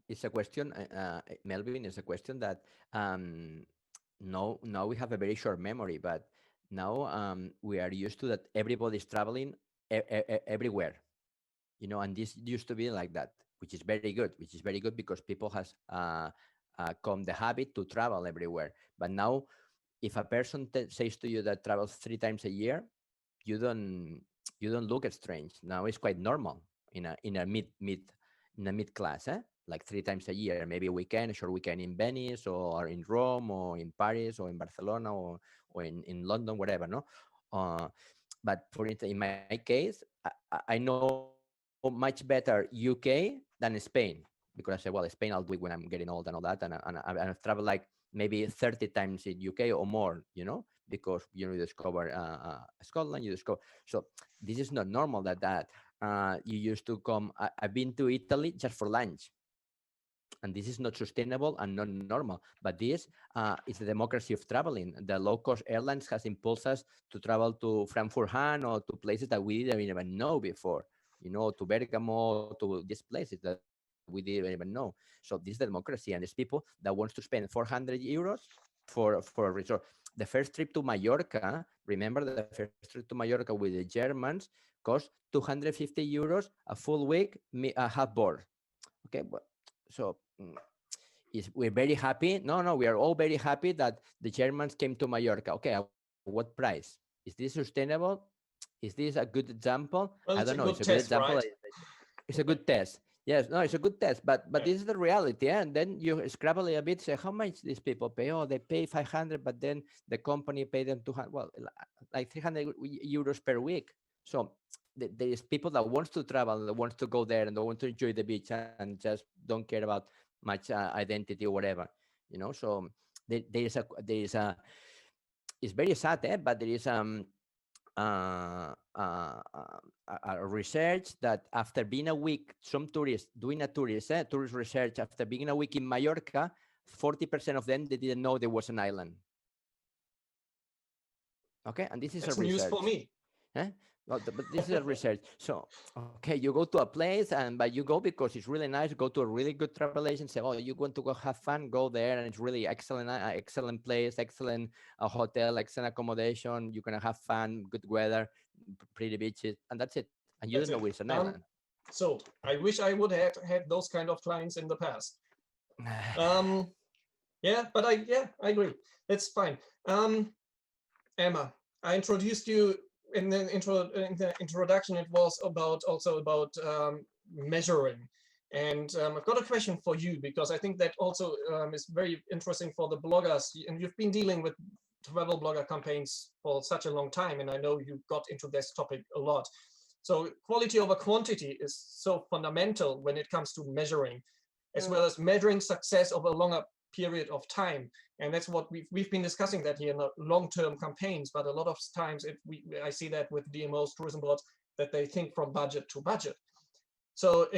It's a question, Melvin, it's a question that now we have a very short memory, but now we are used to that everybody's traveling everywhere, you know, and this used to be like that, which is very good, because people has come the habit to travel everywhere. But now, if a person says to you that travels 3 times a year, you don't look strange. Now it's quite normal in a mid class, like 3 times a year, maybe a weekend, a short weekend in Venice or in Rome or in Paris or in Barcelona or in London, whatever, no. But for instance, in my case, I know much better UK than Spain, because I say, well, Spain I'll do it when I'm getting old and all that, and I've traveled like maybe 30 times in UK or more, you know, because you discover Scotland, you discover. So this is not normal that you used to come. I've been to Italy just for lunch, and this is not sustainable and not normal. But this is the democracy of traveling. The low-cost airlines has impulsed us to travel to Frankfurt Hahn or to places that we didn't even know before, you know, to Bergamo, to these places that we didn't even know. So this is the democracy, and there's people that wants to spend 400 euros for a resort. The first trip to Mallorca, remember the first trip to Mallorca with the Germans, cost 250 euros a full week, half board. Okay, but so we're very happy. No, we are all very happy that the Germans came to Mallorca. Okay, at what price? Is this sustainable? Is this a good example? Well, I it's don't a know. good It's a good test, example. right? It's a good test. Yes, no, it's a good test, but Yeah. this is the reality. And then you scrabble a bit, say, how much these people pay? Oh, they pay 500, but then the company pay them 200, well, like 300 euros per week. So there is people that wants to travel, that wants to go there, and they want to enjoy the beach and just don't care about much identity or whatever, you know. So there is a it's very sad, but there is a research that after being a week, some tourists doing a tourist research, after being a week in Mallorca, 40% of them, they didn't know there was an island. Okay, and this is That's a news research. for me. Well, but this is a research. So, okay, you go to a place, but you go because it's really nice. Go to a really good travel agent. Say, oh, you want to go have fun? Go there, and it's really excellent, excellent place, excellent hotel, excellent accommodation. You're gonna have fun, good weather, pretty beaches, and that's it. And you That's don't know it. it's an island. So I wish I would have had those kind of clients in the past. Yeah, but I agree. That's fine. Emma, I introduced you in the introduction. It was also about measuring, and I've got a question for you, because I think that also is very interesting for the bloggers, and you've been dealing with travel blogger campaigns for such a long time, and I know you got into this topic a lot. So quality over quantity is so fundamental when it comes to measuring, as well as measuring success over a longer period of time. And that's what we've been discussing that here in long-term campaigns, but a lot of times I see that with DMOs, tourism boards, that they think from budget to budget. So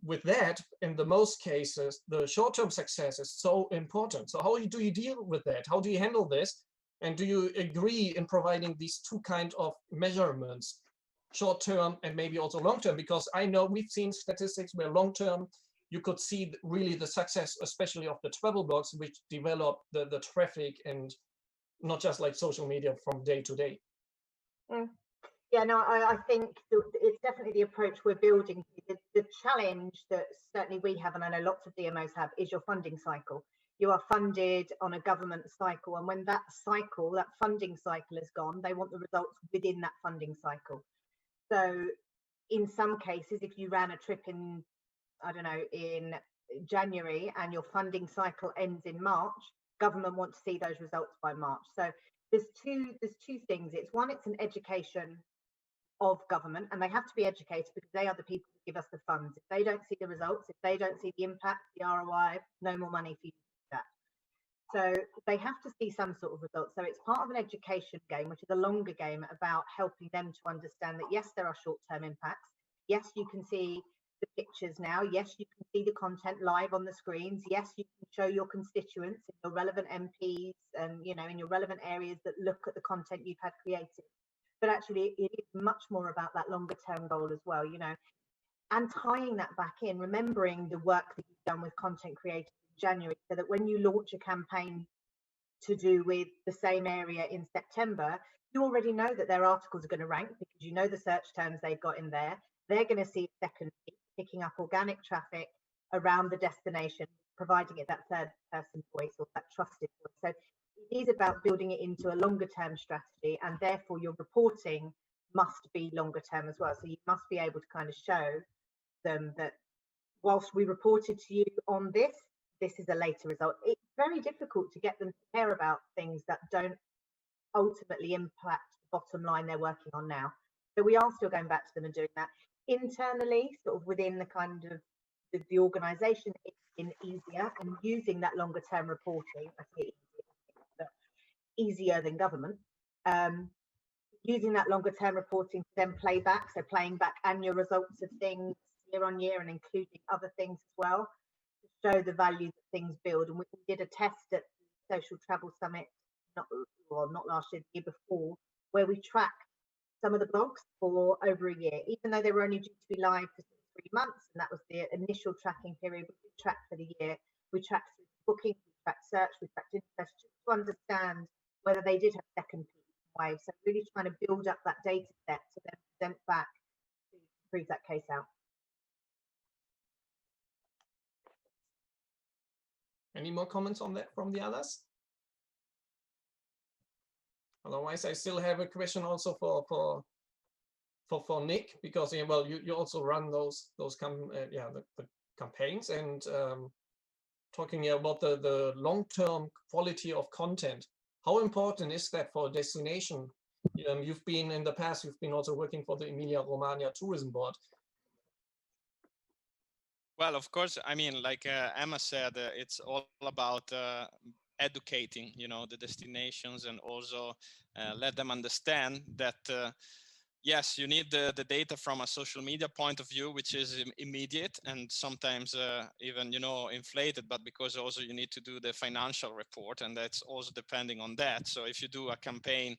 with that, in the most cases, the short-term success is so important. So how do you deal with that? How do you handle this? And do you agree in providing these two kinds of measurements, short-term and maybe also long-term? Because I know we've seen statistics where long-term, you could see really the success, especially of the travel blogs, which develop the traffic and not just like social media from day to day. Yeah, no, I think it's definitely the approach we're building. The challenge that certainly we have, and I know lots of DMOs have, is your funding cycle. You are funded on a government cycle, and when that funding cycle is gone, they want the results within that funding cycle. So in some cases, if you ran a trip in, I don't know, in January and your funding cycle ends in March, government wants to see those results by March. So there's two things. It's one, it's an education of government, and they have to be educated because they are the people who give us the funds. If they don't see the results, if they don't see the impact, the ROI, no more money for you to do that. So they have to see some sort of results. So it's part of an education game, which is a longer game about helping them to understand that, yes, there are short-term impacts. Yes, you can see the pictures now. Yes, you can see the content live on the screens. Yes, you can show your constituents and your relevant MPs and, you know, in your relevant areas that look at the content you've had created. But actually, it is much more about that longer term goal as well, you know, and tying that back in, remembering the work that you've done with content creators in January, so that when you launch a campaign to do with the same area in September, you already know that their articles are going to rank because you know the search terms they've got in there. They're going to see second picking up organic traffic around the destination, providing it that third person voice or that trusted voice. So it is about building it into a longer term strategy, and therefore your reporting must be longer term as well. So you must be able to kind of show them that whilst we reported to you on this, this is a later result. It's very difficult to get them to care about things that don't ultimately impact the bottom line they're working on now. So we are still going back to them and doing that. Internally, sort of within the kind of the organization, it's been easier, and using that longer term reporting, I say easier, but easier than government, using that longer term reporting to then play back, so playing back annual results of things year on year and including other things as well to show the value that things build. And we did a test at the Social Travel Summit, not last year, the year before, where we tracked some of the blogs for over a year, even though they were only due to be live for 3 months, and that was the initial tracking period. We tracked for the year. We tracked booking, we tracked search, we tracked interest, just to understand whether they did have second peak waves. So really trying to build up that data set to then present back to prove that case out. Any more comments on that from the others? Otherwise, I still have a question also for Nick, because well, you also run those the campaigns, and talking about the long-term quality of content. How important is that for a destination? You've been in the past, you've been also working for the Emilia-Romagna Tourism Board. Well, of course, I mean, like Emma said, it's all about educating, the destinations, and also let them understand that yes, you need the data from a social media point of view, which is immediate and sometimes even, inflated, but because also you need to do the financial report, and that's also depending on that. So if you do a campaign,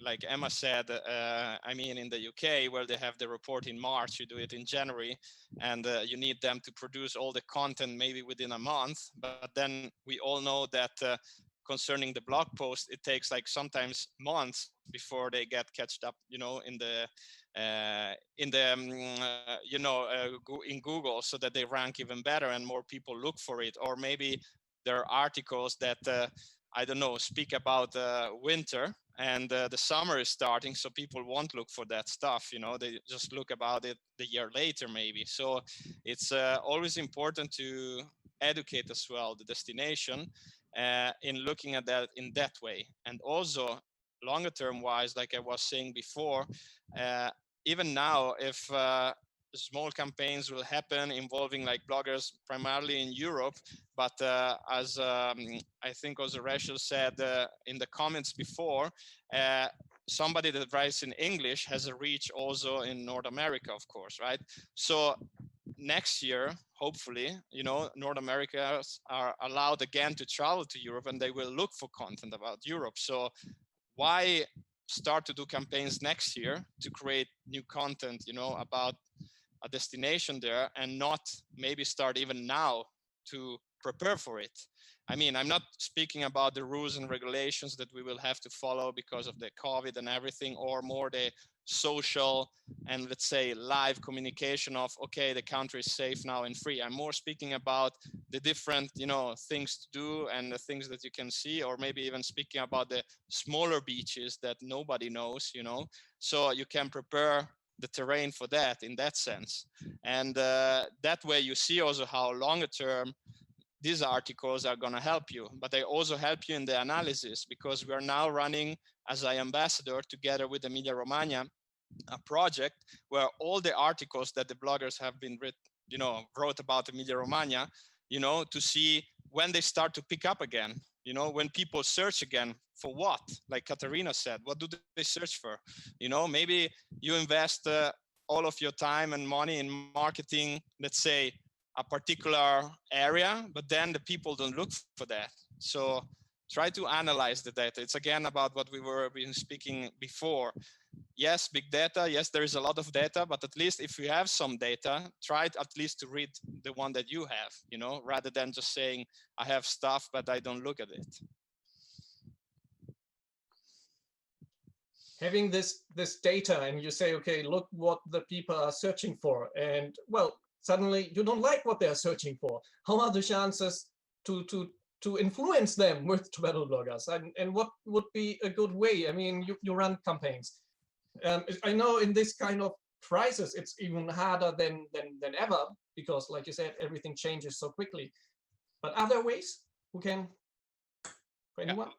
like Emma said, I mean, in the UK, where they have the report in March, you do it in January, and you need them to produce all the content maybe within a month. But then we all know that concerning the blog post, it takes like sometimes months before they get catched up, in Google, so that they rank even better and more people look for it. Or maybe there are articles that I don't know, speak about winter, and the summer is starting, so people won't look for that stuff. They just look about it the year later maybe. So it's always important to educate as well the destination in looking at that in that way. And also longer term wise, like I was saying before, even now, if small campaigns will happen involving like bloggers primarily in Europe, but as I think also Rachel said in the comments before, somebody that writes in English has a reach also in North America, of course, right? So next year, hopefully, North Americans are allowed again to travel to Europe, and they will look for content about Europe. So why start to do campaigns next year to create new content, about a destination there, and not maybe start even now to prepare for it? I mean, I'm not speaking about the rules and regulations that we will have to follow because of the COVID and everything, or more the social and, let's say, live communication of, okay, the country is safe now and free. I'm more speaking about the different, things to do and the things that you can see, or maybe even speaking about the smaller beaches that nobody knows, so you can prepare the terrain for that in that sense. And that way you see also how longer term these articles are going to help you, but they also help you in the analysis, because we are now running as an ambassador together with Emilia-Romagna a project where all the articles that the bloggers have been wrote about Emilia-Romagna, to see when they start to pick up again, when people search again for what, like Katarina said, what do they search for? Maybe you invest all of your time and money in marketing, let's say, a particular area, but then the people don't look for that. So try to analyze the data. It's again about what we were speaking before. Yes, big data. Yes, there is a lot of data, but at least if you have some data, try at least to read the one that you have, rather than just saying, I have stuff, but I don't look at it. having this data, and you say, okay, look what the people are searching for, and well, suddenly you don't like what they're searching for. How are the chances to influence them with travel bloggers? And what would be a good way? I mean, you run campaigns. I know in this kind of crisis, it's even harder than ever, because like you said, everything changes so quickly. But are there ways who can, for anyone?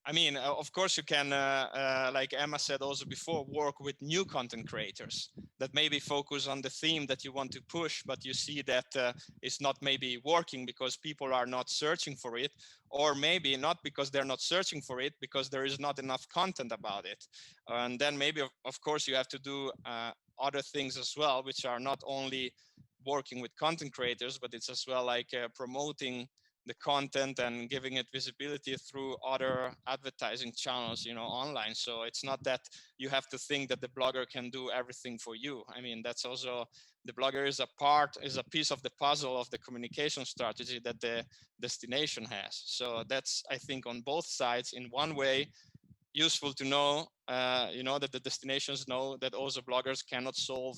I mean, of course, you can, like Emma said also before, work with new content creators that maybe focus on the theme that you want to push, but you see that it's not maybe working because people are not searching for it, or maybe not because they're not searching for it, because there is not enough content about it. And then maybe, of course, you have to do other things as well, which are not only working with content creators, but it's as well like promoting the content and giving it visibility through other advertising channels, you know, online. So it's not that you have to think that the blogger can do everything for you. I mean, that's also, the blogger is a piece of the puzzle of the communication strategy that the destination has. So that's, I think, on both sides, in one way, useful to know, you know, that the destinations know that also bloggers cannot solve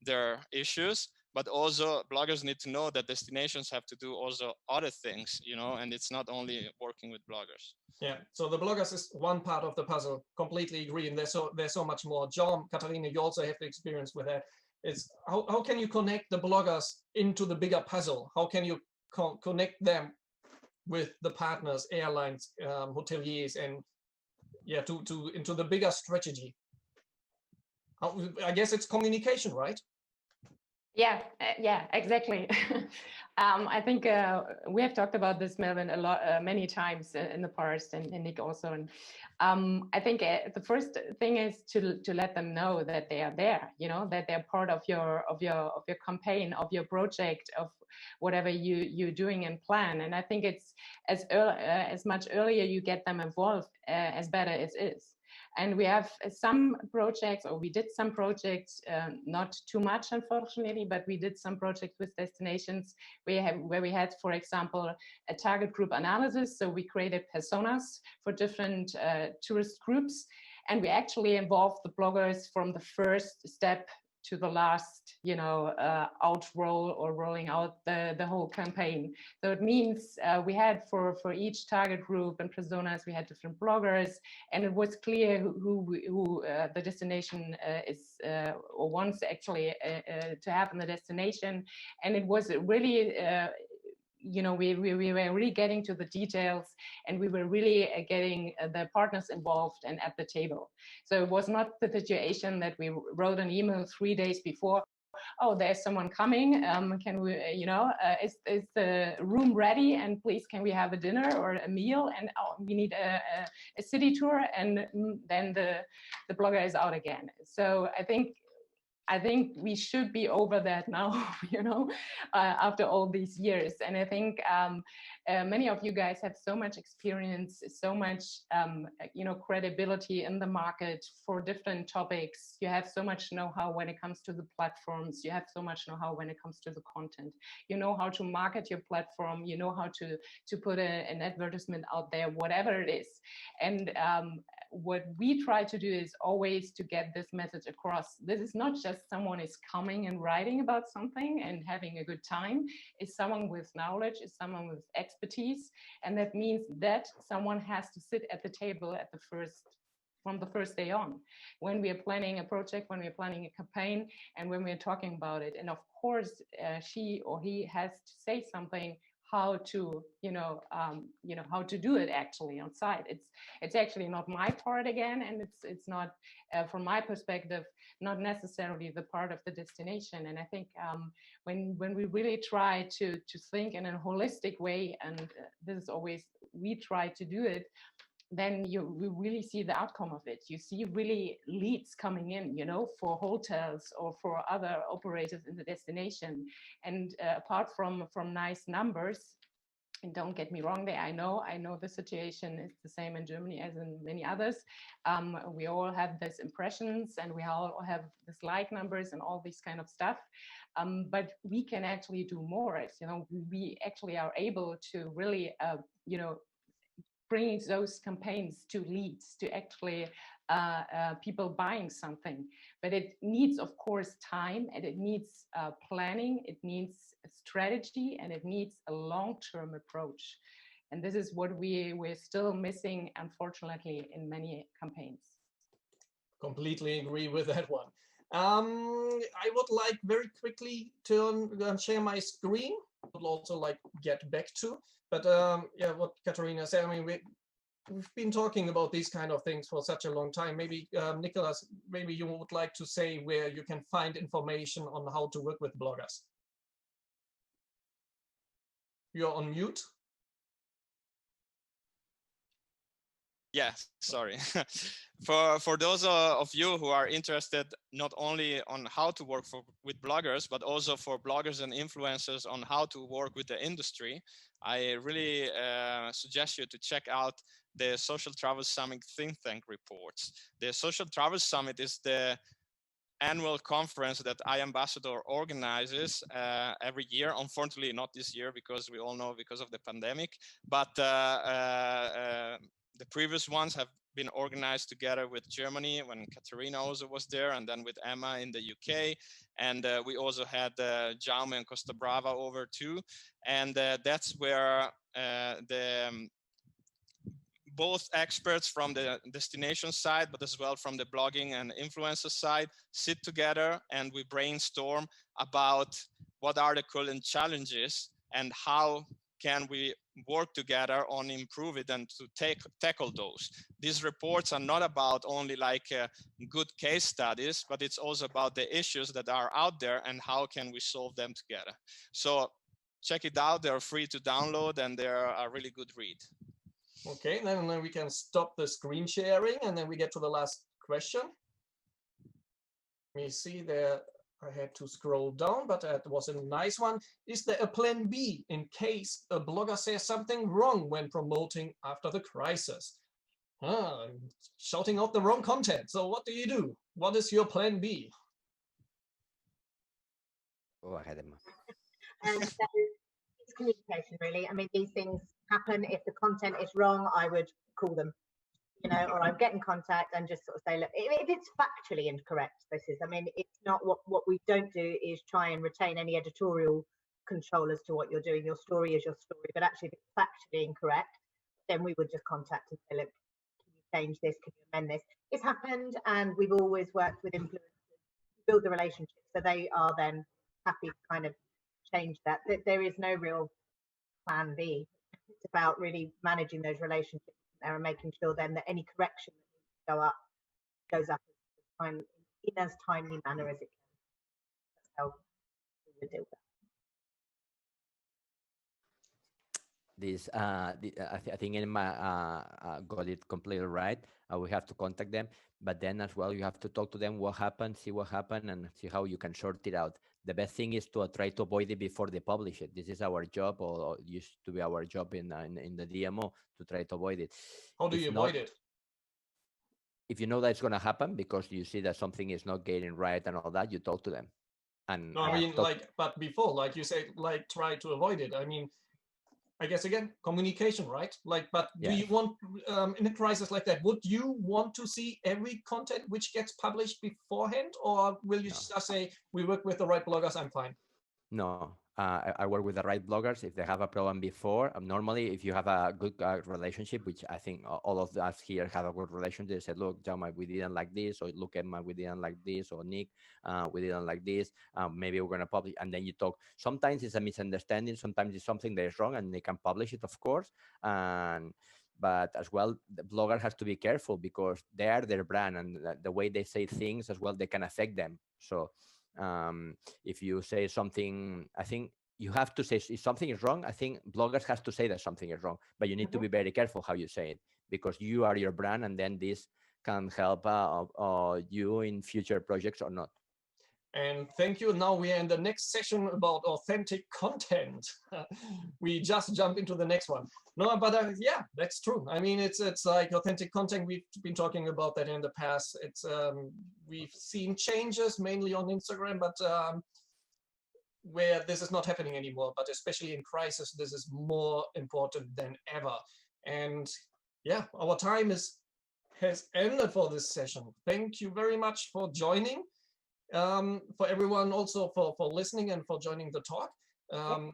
their issues, but also bloggers need to know that destinations have to do also other things, you know, and it's not only working with bloggers. Yeah, so the bloggers is one part of the puzzle. Completely agree, and there's so much more. John, Katharina, you also have the experience with that. It's how can you connect the bloggers into the bigger puzzle? How can you connect them with the partners, airlines, hoteliers, and yeah, into the bigger strategy? I guess it's communication, right? Yeah, exactly. I think we have talked about this, Melvin, a lot, many times in the past, and Nick also. And I think the first thing is to let them know that they are there. You know, that they're part of your campaign, of your project, of whatever you're doing and plan. And I think it's as much earlier you get them involved, as better it is. And we have some projects, or we did some projects, not too much, unfortunately, but we did some projects with destinations where we had, for example, a target group analysis. So we created personas for different tourist groups, and we actually involved the bloggers from the first step to the last, you know, rolling out the whole campaign. So it means we had for each target group and personas, we had different bloggers, and it was clear who the destination is or wants actually to have in the destination. And it was really you know, we were really getting to the details, and we were really getting the partners involved and at the table. So it was not the situation that we wrote an email 3 days before, oh, there's someone coming, can we, you know, is the room ready, and please can we have a dinner or a meal, and oh, we need a city tour, and then the blogger is out again. So I think we should be over that now, you know, after all these years. And I think many of you guys have so much experience, so much, you know, credibility in the market for different topics. You have so much know-how when it comes to the platforms. You have so much know-how when it comes to the content. You know how to market your platform. You know how to put an advertisement out there, whatever it is. And what we try to do is always to get this message across. This is not just someone is coming and writing about something and having a good time. It's someone with knowledge, it's someone with expertise. And that means that someone has to sit at the table at from the first day on, when we are planning a project, when we're planning a campaign, and when we're talking about it. And of course, she or he has to say something how to, how to do it actually on site. It's actually not my part again, and it's not, from my perspective, not necessarily the part of the destination. And I think when we really try to think in a holistic way, and this is always we try to do it, then we really see the outcome of it. You see really leads coming in, for hotels or for other operators in the destination. And apart from nice numbers, and don't get me wrong there, I know the situation is the same in Germany as in many others. We all have these impressions, and we all have this like numbers and all this kind of stuff. But we can actually do more. We actually are able to really, bringing those campaigns to leads, to actually people buying something. But it needs, of course, time, and it needs planning, it needs strategy, and it needs a long-term approach. And this is what we're still missing, unfortunately, in many campaigns. Completely agree with that one. I would like very quickly to share my screen. I would also like get back to, but yeah, what Katarina said. I mean, we've been talking about these kind of things for such a long time. Maybe Nicholas, maybe you would like to say where you can find information on how to work with bloggers. You're on mute. Yeah, sorry. For those of you who are interested not only on how to work with bloggers, but also for bloggers and influencers on how to work with the industry, I really suggest you to check out the Social Travel Summit think tank reports. The Social Travel Summit is the annual conference that iAmbassador organizes every year. Unfortunately, not this year, because we all know because of the pandemic, but the previous ones have been organized together with Germany when Katarina also was there, and then with Emma in the UK. And we also had Jaume and Costa Brava over too. And that's where both experts from the destination side, but as well from the blogging and influencer side, sit together and we brainstorm about what are the current challenges and how can we work together on improve it and to tackle those. These reports are not about only like good case studies, but it's also about the issues that are out there and how can we solve them together. So check it out. They're free to download and they're a really good read. Okay, then we can stop the screen sharing and then we get to the last question. Let me see there. I had to scroll down, but that was a nice one. Is there a plan B in case a blogger says something wrong when promoting after the crisis? Shouting out the wrong content. So what do? What is your plan B? Go ahead, Emma. So it's communication, really. I mean, these things happen. If the content is wrong, I would call them, or I'd get in contact and just sort of say, look, if it's factually incorrect, I mean, it's not what we don't do is try and retain any editorial control as to what you're doing. Your story is your story, but actually if it's factually incorrect, then we would just contact and say, look, can you change this? Can you amend this? It's happened, and we've always worked with influencers to build the relationship, so they are then happy to kind of change that. There is no real plan B. It's about really managing those relationships there and making sure then that any correction that needs to go up goes up in as timely manner as it can. That's how we would deal with that. I think Emma got it completely right. We have to contact them, but then as well, you have to talk to them what happened, see what happened, and see how you can sort it out. The best thing is to try to avoid it before they publish it. This is our job, or used to be our job in the DMO, to try to avoid it. How do you avoid it? If you know that it's going to happen because you see that something is not getting right and all that, you talk to them. And no, I mean, but before, like you said, try to avoid it. I mean, I guess again, communication, right? But do you want, in a crisis like that, would you want to see every content which gets published beforehand, or will you just say, we work with the right bloggers, I'm fine? No, I work with the right bloggers. If they have a problem before, normally if you have a good relationship, which I think all of us here have a good relationship, they said, look, Jaume, we didn't like this, or look, Emma, we didn't like this, or Nick, we didn't like this, maybe we're going to publish, and then you talk. Sometimes it's a misunderstanding, sometimes it's something that is wrong, and they can publish it, of course. But as well, the blogger has to be careful because they are their brand, and the way they say things as well, they can affect them. So if you say something, I think you have to say if something is wrong. I think bloggers have to say that something is wrong, but you need to be very careful how you say it, because you are your brand, and then this can help you in future projects or not. And thank you. Now we are in the next session about authentic content. We just jump into the next one. No, but yeah, that's true. I mean, it's like authentic content. We've been talking about that in the past. It's we've seen changes mainly on Instagram, but where this is not happening anymore. But especially in crisis, this is more important than ever. And yeah, our time has ended for this session. Thank you very much for joining. For everyone also for listening and for joining the talk.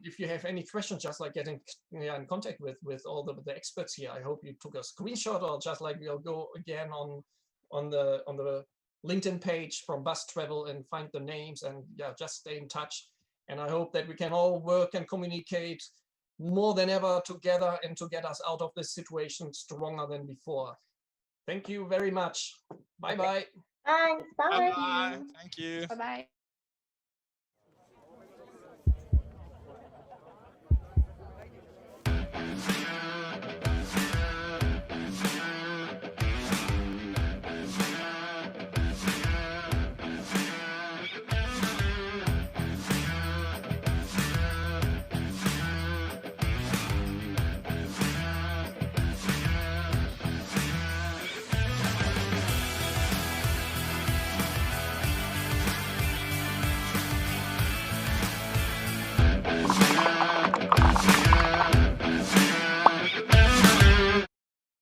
If you have any questions, just like getting in contact with all the experts here. I hope you took a screenshot, or just like we'll go again on the LinkedIn page from BUZZ.travel and find the names, and yeah, just stay in touch. And I hope that we can all work and communicate more than ever together, and to get us out of this situation stronger than before. Thank you very much. Bye bye. Thanks. Bye. Bye. Thank you. Bye-bye.